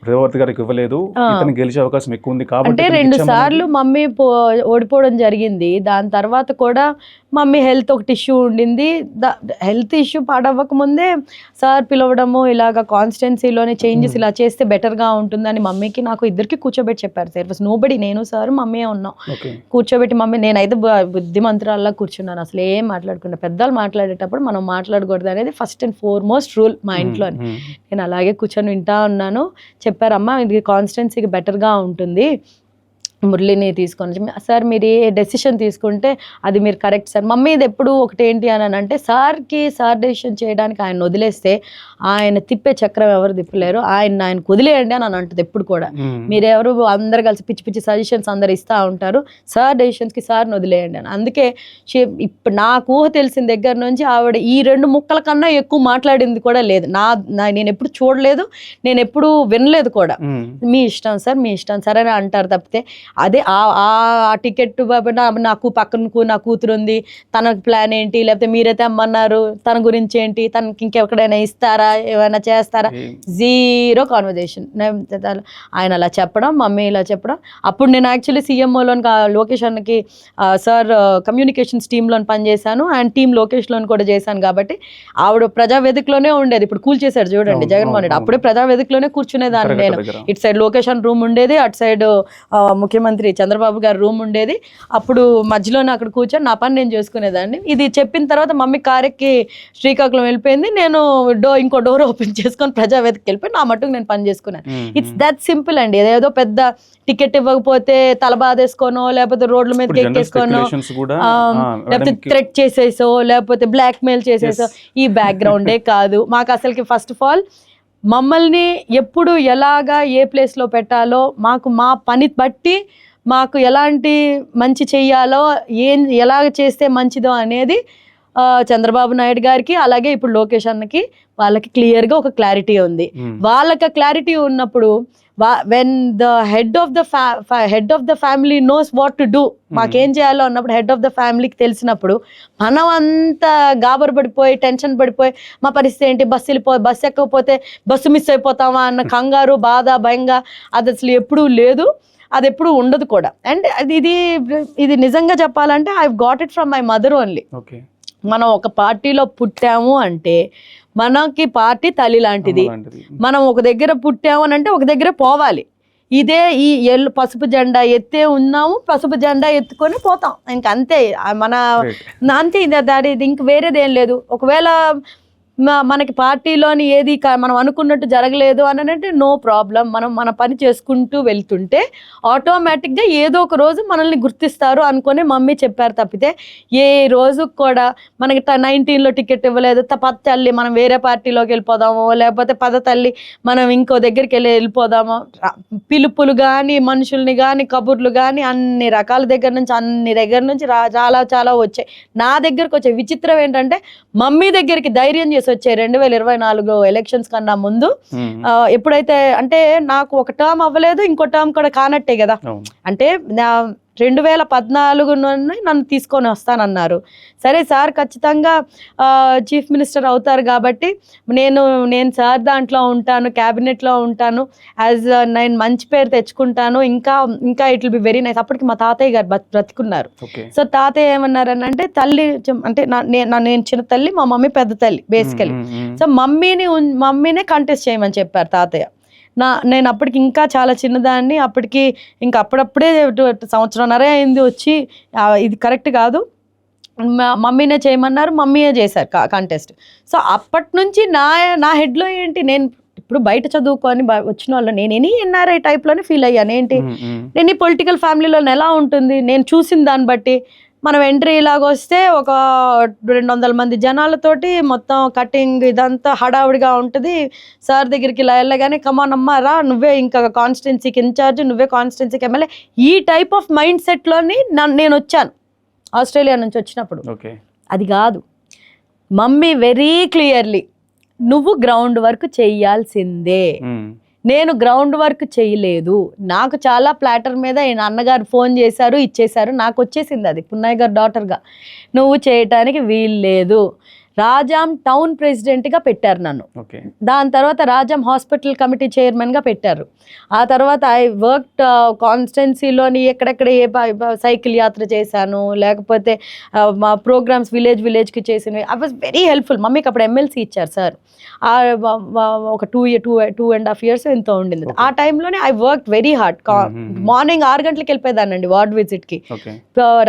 Speaker 2: ప్రతిభావర్తి గారికి ఇవ్వలేదు, ఇతను గెలిచే అవకాశం ఎక్కువ ఉంది కాబట్టి
Speaker 3: అంటే 2 సార్లు మమ్మీ ఓడిపోవడం జరిగింది. దాని తర్వాత కూడా మమ్మీ హెల్త్ ఒకటి ఇష్యూ ఉండింది. హెల్త్ ఇష్యూ పాడవ్వక ముందే సార్ పిలవడము, ఇలాగ కాన్స్టిట్యున్సీలోనే చేంజెస్ ఇలా చేస్తే బెటర్గా ఉంటుందని మమ్మీకి నాకు ఇద్దరికి కూర్చోబెట్టి చెప్పారు. సార్ వాస్ నోబడి, నేను సార్ మమ్మీ ఉన్నాం. కూర్చోబెట్టి మమ్మీ, నేనైతే బుద్ధిమంతురాల్లా కూర్చున్నాను, అసలు ఏం మాట్లాడుకున్నా. పెద్దలు మాట్లాడేటప్పుడు మనం మాట్లాడకూడదు అనేది ఫస్ట్ అండ్ ఫార్మోస్ట్ రూల్ మా ఇంట్లో. నేను అలాగే కూర్చొని వింటా ఉన్నాను. చెప్పారమ్మా ఇది కాన్స్టిట్యున్సీకి బెటర్గా ఉంటుంది, మురళిని తీసుకొని. సార్ మీరు ఏ డెసిషన్ తీసుకుంటే అది మీరు కరెక్ట్ సార్. మమ్మీ ఇది ఎప్పుడు ఒకటి ఏంటి అని అంటే, సార్ డెసిషన్ చేయడానికి ఆయన వదిలేస్తే ఆయన తిప్పే చక్రం ఎవరు తిప్పలేరు, ఆయనకు వదిలేయండి అని అంటుంది ఎప్పుడు కూడా. మీరెవరు అందరు కలిసి పిచ్చి పిచ్చి సజెషన్స్ అందరు ఇస్తూ ఉంటారు, సార్ డెసిషన్స్కి సార్ని వదిలేయండి అని. అందుకే ఇప్పుడు నాకు ఊహ తెలిసిన దగ్గర నుంచి ఆవిడ ఈ 2 ముక్కల కన్నా ఎక్కువ మాట్లాడింది కూడా లేదు. నేను ఎప్పుడు చూడలేదు, నేను ఎప్పుడు వినలేదు కూడా. మీ ఇష్టం సార్, మీ ఇష్టం సార్ అని అంటారు తప్పితే అదే ఆ టికెట్ నాకు పక్కనకు నా కూతురు ఉంది, తనకు ప్లాన్ ఏంటి, లేకపోతే మీరైతే అమ్మన్నారు తన గురించి ఏంటి, తనకి ఇంకెక్కడైనా ఇస్తారా, ఏమైనా చేస్తారా, జీరో కాన్వర్జేషన్. ఆయన అలా చెప్పడం, మమ్మీ ఇలా చెప్పడం. అప్పుడు నేను యాక్చువల్లీ CMOలోని లొకేషన్కి సార్ కమ్యూనికేషన్స్ టీంలోని పనిచేశాను అండ్ టీమ్ లొకేషన్లోని కూడా చేశాను కాబట్టి ఆవిడ ప్రజావేదికలోనే ఉండేది. ఇప్పుడు కూల్ చేశారు చూడండి జగన్మోహన్ రెడ్డి, అప్పుడే ప్రజావేదికలోనే కూర్చునేదాన్ని నేను. ఇటు సైడ్ లొకేషన్ రూమ్ ఉండేది, అటు సైడ్ ముఖ్యమంత్రి చంద్రబాబు గారి రూమ్ ఉండేది. అప్పుడు మధ్యలోనే అక్కడ కూర్చొని నా పని నేను చేసుకునేదాన్ని. ఇది చెప్పిన తర్వాత మమ్మీ కారెక్కి శ్రీకాకుళం వెళ్ళిపోయింది, నేను ఇంకో డోర్ ఓపెన్ చేసుకొని ప్రజావేదికకి వెళ్ళిపోయి నా మట్టుకు నేను పని చేసుకున్నాను. ఇట్స్ దట్ సింపుల్ అండి. ఏదో పెద్ద టికెట్ ఇవ్వకపోతే తల బాధేసుకోనో, లేకపోతే రోడ్ల మీదకి ఎక్కేసుకోనో, లేకపోతే థ్రెట్ చేసేసో, లేకపోతే బ్లాక్ మెయిల్ చేసేసో ఈ బ్యాక్గ్రౌండే కాదు మాకు అసలుకి. ఫస్ట్ ఆఫ్ ఆల్ మమ్మల్ని ఎప్పుడు ఎలాగా ఏ ప్లేస్లో పెట్టాలో, మాకు మా పని బట్టి మాకు ఎలాంటి మంచి చెయ్యాలో, ఎలాగ చేస్తే మంచిదో అనేది చంద్రబాబు నాయుడు గారికి, అలాగే ఇప్పుడు లోకేష్ అన్నకి, వాళ్ళకి క్లియర్గా ఒక క్లారిటీ ఉంది. వాళ్ళకి క్లారిటీ ఉన్నప్పుడు when the head of the family knows what to do, మాకేం చేయాలో అన్నప్పుడు హెడ్ ఆఫ్ ద ఫ్యామిలీకి తెలిసినప్పుడు మనం అంతా గాబరు పడిపోయి టెన్షన్ పడిపోయి మా పరిస్థితి ఏంటి, బస్సు ఎక్కకపోతే బస్సు మిస్ అయిపోతామా అన్న కంగారు, బాధ, భయంగా అది అసలు ఎప్పుడూ లేదు, అది ఎప్పుడు ఉండదు కూడా. అండ్ ఇది నిజంగా చెప్పాలంటే I got it from my mother only. మనం ఒక పార్టీలో పుట్టాము అంటే మనకి పార్టీ తల్లి లాంటిది. మనం ఒక దగ్గర పుట్టాము అని అంటే ఒక దగ్గర పోవాలి. ఇదే ఈ పసుపు జెండా ఎత్తే ఉన్నాము, పసుపు జెండా ఎత్తుకొని పోతాం, ఇంక అంతే. అంతే, ఇది ఇంక వేరేది ఏం లేదు. ఒకవేళ మనకి పార్టీలోని ఏది మనం అనుకున్నట్టు జరగలేదు అని అంటే నో ప్రాబ్లం, మనం మన పని చేసుకుంటూ వెళ్తుంటే ఆటోమేటిక్గా ఏదో ఒక రోజు మనల్ని గుర్తిస్తారు అనుకుని మమ్మీ చెప్పారు తప్పితే ఏ రోజు కూడా మనకి 19లో టికెట్ ఇవ్వలేదు, పద తల్లి మనం వేరే పార్టీలోకి వెళ్ళిపోదామో, లేకపోతే పద తల్లి మనం ఇంకో దగ్గరికి వెళ్ళిపోదామో, పిలుపులు కానీ మనుషుల్ని కానీ కబుర్లు కానీ అన్ని రకాల దగ్గర నుంచి చాలా చాలా వచ్చాయి. నా దగ్గరకు వచ్చే విచిత్రం ఏంటంటే మమ్మీ దగ్గరికి ధైర్యం చేసి వచ్చాయి 2024 ఎలక్షన్స్ కన్నా ముందు. ఎప్పుడైతే అంటే నాకు ఒక టర్మ్ అవ్వలేదు, ఇంకో టర్మ్ కూడా కానట్టే కదా. అంటే 2014 నన్ను తీసుకొని వస్తానన్నారు. సరే సార్ ఖచ్చితంగా చీఫ్ మినిస్టర్ అవుతారు కాబట్టి నేను సార్ దాంట్లో ఉంటాను, క్యాబినెట్లో ఉంటాను, నేను మంచి పేరు తెచ్చుకుంటాను, ఇంకా it will be very nice. అప్పటికి మా తాతయ్య గారు బ్రతికున్నారు. సో తాతయ్య ఏమన్నారని అంటే తల్లి అంటే నేను చిన్న తల్లి, మా మమ్మీ పెద్ద తల్లి బేసికలీ. సో మమ్మీనే కంటెస్ట్ చేయమని చెప్పారు తాతయ్య. నేను అప్పటికి ఇంకా చాలా చిన్నదాన్ని, అప్పటికి ఇంకా అప్పుడప్పుడే 1.5 సంవత్సరంన్నర అయింది వచ్చి, ఇది కరెక్ట్ కాదు, మమ్మీనే చేయమన్నారు, మమ్మీయే చేశారు కంటెస్ట్. సో అప్పటి నుంచి నా హెడ్లో ఏంటి, నేను ఇప్పుడు బయట చదువుకొని వచ్చిన వాళ్ళు నేను ఎన్ఆర్ఐ టైప్లోనే ఫీల్ అయ్యాను. ఏంటి నేను ఈ పొలిటికల్ ఫ్యామిలీలో ఎలా ఉంటుంది నేను చూసిన దాన్ని బట్టి, మనం ఎంట్రీ ఇలాగ వస్తే ఒక 200 మంది జనాలతోటి మొత్తం కటింగ్ ఇదంతా హడావుడిగా ఉంటుంది. సార్ దగ్గరికి ఇలా వెళ్ళగానే కమాన్ అమ్మా రా, నువ్వే ఇంకా కాన్స్టిట్యున్సీకి ఇన్ఛార్జ్, నువ్వే కాన్స్టిట్యున్సీకి ఎమ్మెల్యే, ఈ టైప్ ఆఫ్ మైండ్ సెట్లోని నేను వచ్చాను ఆస్ట్రేలియా నుంచి వచ్చినప్పుడు. అది కాదు, మమ్మీ వెరీ క్లియర్లీ నువ్వు గ్రౌండ్ వర్క్ చేయాల్సిందే. నేను గ్రౌండ్ వర్క్ చేయలేదు, నాకు చాలా ప్లాటర్ మీద అన్నగారు ఫోన్ చేశారు, ఇచ్చేశారు, నాకు వచ్చేసింది అది పున్నయ్య గారు డాటర్గా. నువ్వు చేయటానికి వీల్లేదు. రాజాం టౌన్ ప్రెసిడెంట్గా పెట్టారు నన్ను. దాని తర్వాత రాజాం హాస్పిటల్ కమిటీ చైర్మన్గా పెట్టారు. ఆ తర్వాత ఐ వర్క్డ్ కాన్స్టిట్యున్సీలోని ఎక్కడెక్కడ ఏ సైకిల్ యాత్ర చేశాను, లేకపోతే మా ప్రోగ్రామ్స్ విలేజ్కి చేసినవి. I was very helpful. మమ్మీకి అప్పుడు ఎమ్మెల్సీ ఇచ్చారు సార్, ఒక 2.5 years ఎంతో ఉండింది. ఆ టైంలోనే I work very hard. Morning 6 గంటలకు వెళ్ళిపోయేదానండి వార్డ్ విజిట్కి.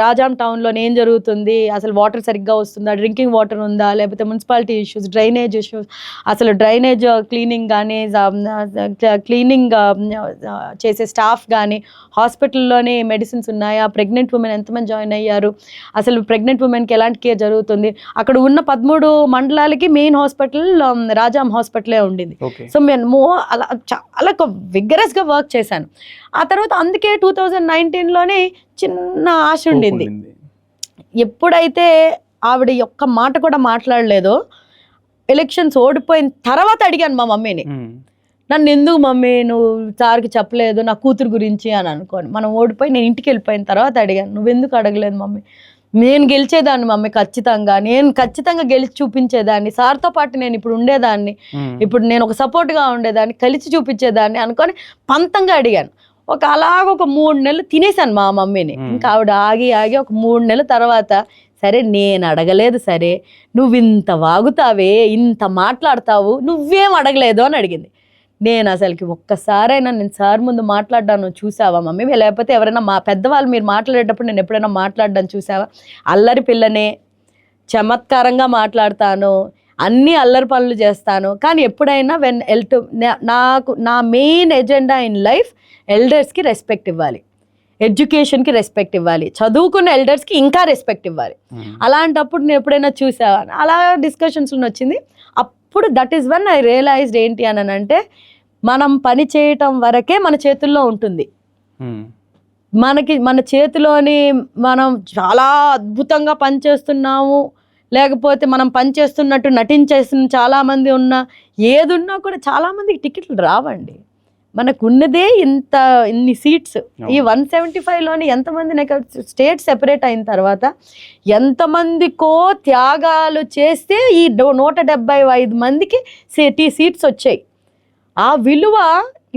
Speaker 3: రాజాం టౌన్లో ఏం జరుగుతుంది, అసలు వాటర్ సరిగ్గా వస్తుందా, డ్రింకింగ్ వాటర్ ఉందా, లేకపోతే మున్సిపాలిటీ ఇష్యూస్, డ్రైనేజ్ ఇష్యూస్, అసలు డ్రైనేజ్ క్లీనింగ్ కానీ, క్లీనింగ్ చేసే స్టాఫ్ కానీ, హాస్పిటల్లోనే మెడిసిన్స్ ఉన్నాయా, ప్రెగ్నెంట్ ఉమెన్ ఎంతమంది జాయిన్ అయ్యారు, అసలు ప్రెగ్నెంట్ ఉమెన్కి ఎలాంటి కేర్ జరుగుతుంది. అక్కడ ఉన్న 13 మండలాలకి మెయిన్ హాస్పిటల్ రాజాం హాస్పిటలే ఉండింది. సో నేను అలా చాలా విగరస్గా వర్క్ చేశాను. ఆ తర్వాత అందుకే 2019లోనే చిన్న ఆశ ఉండింది. ఎప్పుడైతే ఆవిడ ఒక్క మాట కూడా మాట్లాడలేదో, ఎలక్షన్స్ ఓడిపోయిన తర్వాత అడిగాను మా మమ్మీని, నన్ను ఎందుకు మమ్మీ నువ్వు సార్కి చెప్పలేదు నా కూతురు గురించి అని అనుకోని. మనం ఓడిపోయి నేను ఇంటికి వెళ్ళిపోయిన తర్వాత అడిగాను, నువ్వెందుకు అడగలేదు మమ్మీ, నేను గెలిచేదాన్ని మమ్మీ, నేను ఖచ్చితంగా గెలిచి చూపించేదాన్ని, సార్తో పాటు నేను ఇప్పుడు ఉండేదాన్ని, ఇప్పుడు నేను ఒక సపోర్ట్గా ఉండేదాన్ని, కలిసి చూపించేదాన్ని అనుకొని పంతంగా అడిగాను. అలాగ ఒక 3 నెలలు తినేసాను మా మమ్మీని. ఇంకా ఆవిడ ఆగి ఒక 3 నెలల తర్వాత, సరే నేను అడగలేదు, సరే నువ్వు ఇంత వాగుతావే, ఇంత మాట్లాడతావు, నువ్వేం అడగలేదు అని అడిగింది. నేను అసలుకి ఒక్కసారైనా నేను సార్ ముందు మాట్లాడ్డాను చూసావా మమ్మీ, లేకపోతే ఎవరైనా మా పెద్దవాళ్ళు మీరు మాట్లాడేటప్పుడు నేను ఎప్పుడైనా మాట్లాడ్డాను చూసావా, అల్లరి పిల్లనే, చమత్కారంగా మాట్లాడతాను, అన్ని అల్లరి పనులు చేస్తాను, కానీ ఎప్పుడైనా నా మెయిన్ ఎజెండా ఇన్ లైఫ్ ఎల్డర్స్కి రెస్పెక్ట్ ఇవ్వాలి, ఎడ్యుకేషన్కి రెస్పెక్ట్ ఇవ్వాలి, చదువుకున్న ఎల్డర్స్కి ఇంకా రెస్పెక్ట్ ఇవ్వాలి. అలాంటప్పుడు నేను ఎప్పుడైనా చూసావా అలా డిస్కషన్స్లో వచ్చింది. అప్పుడు that is one I realised ఏంటి అని అంటే, మనం పని చేయటం వరకే మన చేతుల్లో ఉంటుంది. మన చేతిలోని మనం చాలా అద్భుతంగా పనిచేస్తున్నాము, లేకపోతే మనం పనిచేస్తున్నట్టు నటించేస్తున్న చాలామంది ఉన్నా, ఏదున్నా కూడా చాలామందికి టికెట్లు రావండి. మనకున్నదే ఇన్ని సీట్స్. ఈ 175లోని ఎంతమంది స్టేట్ సెపరేట్ అయిన తర్వాత ఎంతమందికో త్యాగాలు చేస్తే ఈ 175 మందికి సీట్స్ వచ్చాయి. ఆ విలువ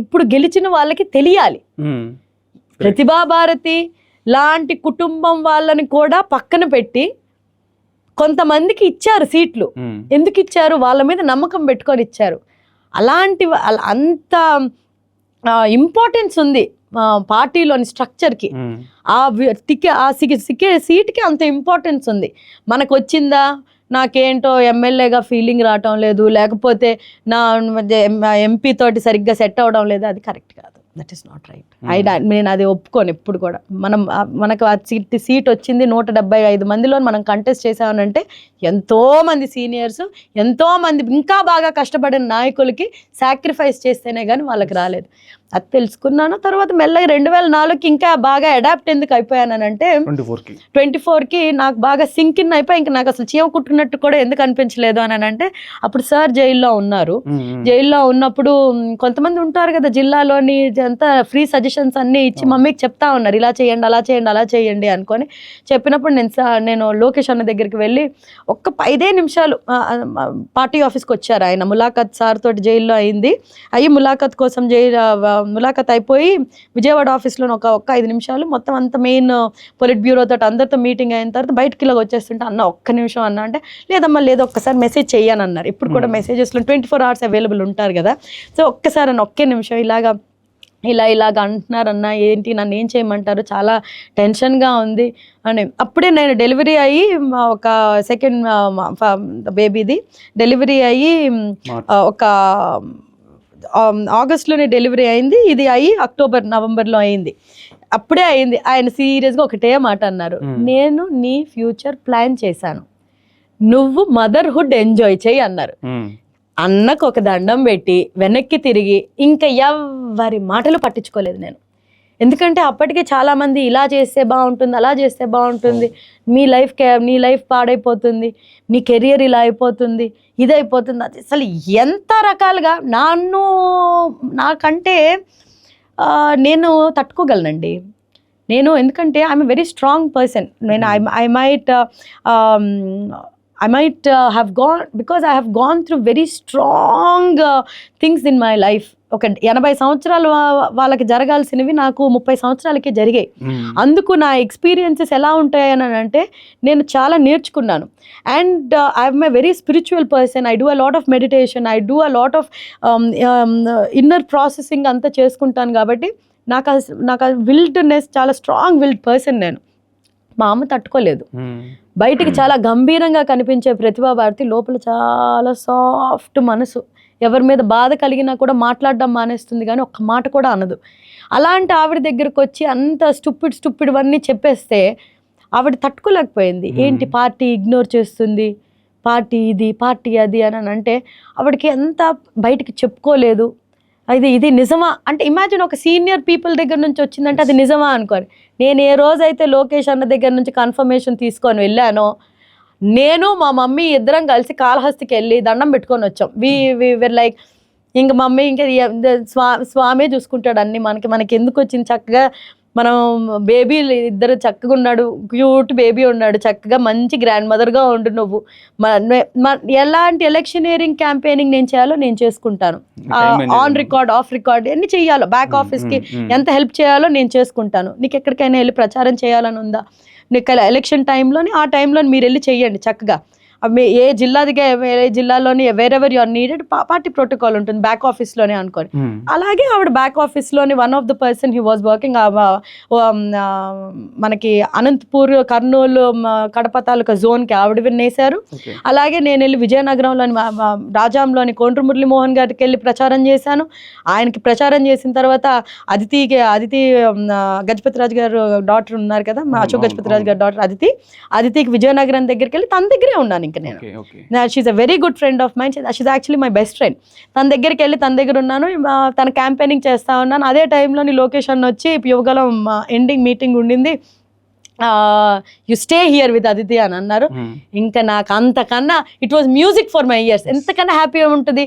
Speaker 3: ఇప్పుడు గెలిచిన వాళ్ళకి తెలియాలి. ప్రతిభాభారతి లాంటి కుటుంబం వాళ్ళని కూడా పక్కన పెట్టి కొంతమందికి ఇచ్చారు సీట్లు. ఎందుకు ఇచ్చారు? వాళ్ళ మీద నమ్మకం పెట్టుకొని ఇచ్చారు. అంత ఇంపార్టెన్స్ ఉంది పార్టీలోని స్ట్రక్చర్కి. ఆ సీట్కి అంత ఇంపార్టెన్స్ ఉంది. మనకు వచ్చిందా నాకేంటో ఎమ్మెల్యేగా ఫీలింగ్ రావటం లేదు, లేకపోతే నా ఎంపీ తోటి సరిగ్గా సెట్ అవ్వడం లేదు, అది కరెక్ట్ కాదు. That is not right. నేను అది ఒప్పుకోను ఎప్పుడు కూడా. మనకు ఆ సీట్ వచ్చింది 175 మందిలో మనం కంటెస్ట్ చేసామనంటే ఎంతోమంది సీనియర్స్, ఎంతోమంది ఇంకా బాగా కష్టపడిన నాయకులకి సాక్రిఫైస్ చేస్తేనే కానీ వాళ్ళకి రాలేదు. అది తెలుసుకున్నాను. తర్వాత మెల్లగా 2004కి ఇంకా బాగా అడాప్ట్ ఎందుకు అయిపోయానంటే 24కి నాకు బాగా సింక్ ఇన్ అయిపోయి ఇంకా నాకు అసలు చీమ కుట్టుకున్నట్టు కూడా ఎందుకు అనిపించలేదు అని అంటే అప్పుడు సార్ జైల్లో ఉన్నారు. జైల్లో ఉన్నప్పుడు కొంతమంది ఉంటారు కదా జిల్లాలోని అంతా ఫ్రీ సజెషన్స్ అన్నీ ఇచ్చి మమ్మీకి చెప్తా ఉన్నారు, ఇలా చేయండి, అలా చేయండి, అలా చేయండి అనుకొని చెప్పినప్పుడు నేను లోకేష్ అన్న దగ్గరికి వెళ్ళి ఒక్క 5 నిమిషాలు పార్టీ ఆఫీస్కి వచ్చారు ఆయన. ములాఖత్ సార్ తోటి జైల్లో అయింది. ములాఖత్ కోసం ములాఖత్ అయిపోయి విజయవాడ ఆఫీస్లో ఒక 5 నిమిషాలు మొత్తం అంత మెయిన్ పొలిట్ బ్యూరో తోటి అందరితో మీటింగ్ అయిన తర్వాత బయటకి ఇలా వచ్చేస్తుంటే అన్న ఒక్క నిమిషం అన్న అంటే లేదమ్మా లేదు ఒక్కసారి మెసేజ్ చెయ్యని అన్నారు. ఇప్పుడు కూడా మెసేజెస్లో 24 hours అవైలబుల్ ఉంటారు కదా. సో ఒక్కసారి అన్న ఒకే నిమిషం ఇలాగ అంటున్నారన్న, ఏంటి నన్ను ఏం చేయమంటారు, చాలా టెన్షన్గా ఉంది అని. అప్పుడే నేను డెలివరీ అయ్యి ఒక సెకండ్ బేబీది డెలివరీ అయ్యి ఒక ఆగస్ట్లోనే డెలివరీ అయింది. ఇది అయ్యి నవంబర్లో అయింది. అప్పుడే అయింది. ఆయన సీరియస్గా ఒకటే మాట అన్నారు, నేను నీ ఫ్యూచర్ ప్లాన్ చేశాను, నువ్వు మదర్హుడ్ ఎంజాయ్ చేయి అన్నారు. అన్నకు ఒక దండం పెట్టి వెనక్కి తిరిగి ఇంకా ఎవరి మాటలు పట్టించుకోలేదు నేను. ఎందుకంటే అప్పటికే చాలామంది ఇలా చేస్తే బాగుంటుంది, అలా చేస్తే బాగుంటుంది, నీ లైఫ్ పాడైపోతుంది, నీ కెరియర్ ఇలా అయిపోతుంది, ఇది అయిపోతుంది, అది అసలు ఎంత రకాలుగా నాకంటే నేను తట్టుకోగలనండి. ఎందుకంటే I'm a very strong person. నేను I might have gone, because I have gone through very strong things in my life. ఒక 80 సంవత్సరాలు వాళ్ళకి జరగాల్సినవి నాకు 30 సంవత్సరాలకే జరిగాయి. అందుకు నా ఎక్స్పీరియన్సెస్ ఎలా ఉంటాయని అంటే నేను చాలా నేర్చుకున్నాను. And I'm a very spiritual person. I do a lot of meditation, I do a lot of inner processing అంతా చేసుకుంటాను. కాబట్టి నాకు విల్డ్నెస్, చాలా స్ట్రాంగ్ విల్డ్ పర్సన్ నేను. మా అమ్మ తట్టుకోలేదు. బయటికి చాలా గంభీరంగా కనిపించే ప్రతిభా భారతి లోపల చాలా సాఫ్ట్ మనసు. ఎవరి మీద బాధ కలిగినా కూడా మాట్లాడడం మానేస్తుంది కానీ ఒక్క మాట కూడా అనదు. అలాంటి ఆవిడ దగ్గరకు వచ్చి అంత స్టూపిడ్వన్నీ చెప్పేస్తే ఆవిడ తట్టుకోలేకపోయింది. ఏంటి పార్టీ ఇగ్నోర్ చేస్తుంది, పార్టీ ఇది పార్టీ అది అని అంటే ఆవిడకి ఎంత బయటికి చెప్పుకోలేదు. ఇది నిజమా అంటే ఇమాజిన్ ఒక సీనియర్ పీపుల్ దగ్గర నుంచి వచ్చిందంటే అది నిజమా అనుకోని. నేను ఏ రోజైతే లోకేష్ అన్న దగ్గర నుంచి కన్ఫర్మేషన్ తీసుకొని వెళ్ళానో, నేను మా మమ్మీ ఇద్దరం కలిసి కాళహస్తికి వెళ్ళి దండం పెట్టుకొని వచ్చాం. వీఆర్ లైక్ ఇంక మమ్మీ ఇంకా స్వామే చూసుకుంటాడు అన్ని, మనకి ఎందుకు వచ్చింది, చక్కగా మనం బేబీ ఇద్దరు చక్కగా ఉన్నాడు, క్యూట్ బేబీ ఉన్నాడు, చక్కగా మంచి గ్రాండ్ మదర్గా ఉండు, నువ్వు ఎలాంటి ఎలక్షనీరింగ్ క్యాంపెయినింగ్ నేను చేయాలో నేను చేసుకుంటాను. ఆన్ రికార్డ్, ఆఫ్ రికార్డ్ ఎన్ని చేయాలో, బ్యాక్ ఆఫీస్కి ఎంత హెల్ప్ చేయాలో నేను చేసుకుంటాను. నీకు ఎక్కడికైనా వెళ్ళి ప్రచారం చేయాలని ఉందా, నీకు ఎలక్షన్ టైంలోని ఆ టైంలో మీరు వెళ్ళి చెయ్యండి చక్కగా. ఏ జిల్లాలోని wherever you are needed party protocol ఉంటుంది బ్యాక్ ఆఫీస్లోనే అనుకోని. అలాగే ఆవిడ బ్యాక్ ఆఫీస్లోని one of the person he was working మనకి అనంతపూర్, కర్నూలు, కడప తాలూకా జోన్కి ఆవిడ విన్నేశారు. అలాగే నేను వెళ్ళి విజయనగరంలోని రాజాంలోని కోండ్రు మురళీమోహన్ గారికి వెళ్ళి ప్రచారం చేశాను. ఆయనకి ప్రచారం చేసిన తర్వాత అదితి గజపతిరాజు గారు డాటర్ ఉన్నారు కదా, అశోక్ గజపతిరాజు గారి డాటర్ అదితికి విజయనగరం దగ్గరికి వెళ్ళి తన దగ్గరే ఉన్నాను. ఇంకా నేను she's a very good friend of mine, she's actually my best friend. తన దగ్గరికి వెళ్ళి తన దగ్గర ఉన్నాను, తన క్యాంపెయినింగ్ చేస్తా ఉన్నాను. అదే టైంలో లొకేషన్ వచ్చి యువగలం ఎండింగ్ మీటింగ్ ఉండింది, you stay here with Aditi అని అన్నారు. ఇంకా నాకు అంతకన్నా it was music for my ears. ఎంతకన్నా హ్యాపీగా ఉంటుంది.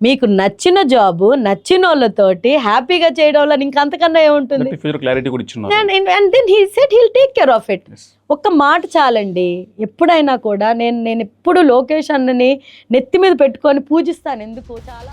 Speaker 3: మీకు నచ్చిన జాబు నచ్చిన వాళ్ళతోటి హ్యాపీగా చేయడంలో ఇంకా అంతకన్నా ఏముంటుంది. And then he said he'll take care of it. ఒక్క మాట చాలండి. ఎప్పుడైనా కూడా నేను ఎప్పుడు లోకేష్ అన్నని నెత్తి మీద పెట్టుకొని పూజిస్తాను. ఎందుకు చాలా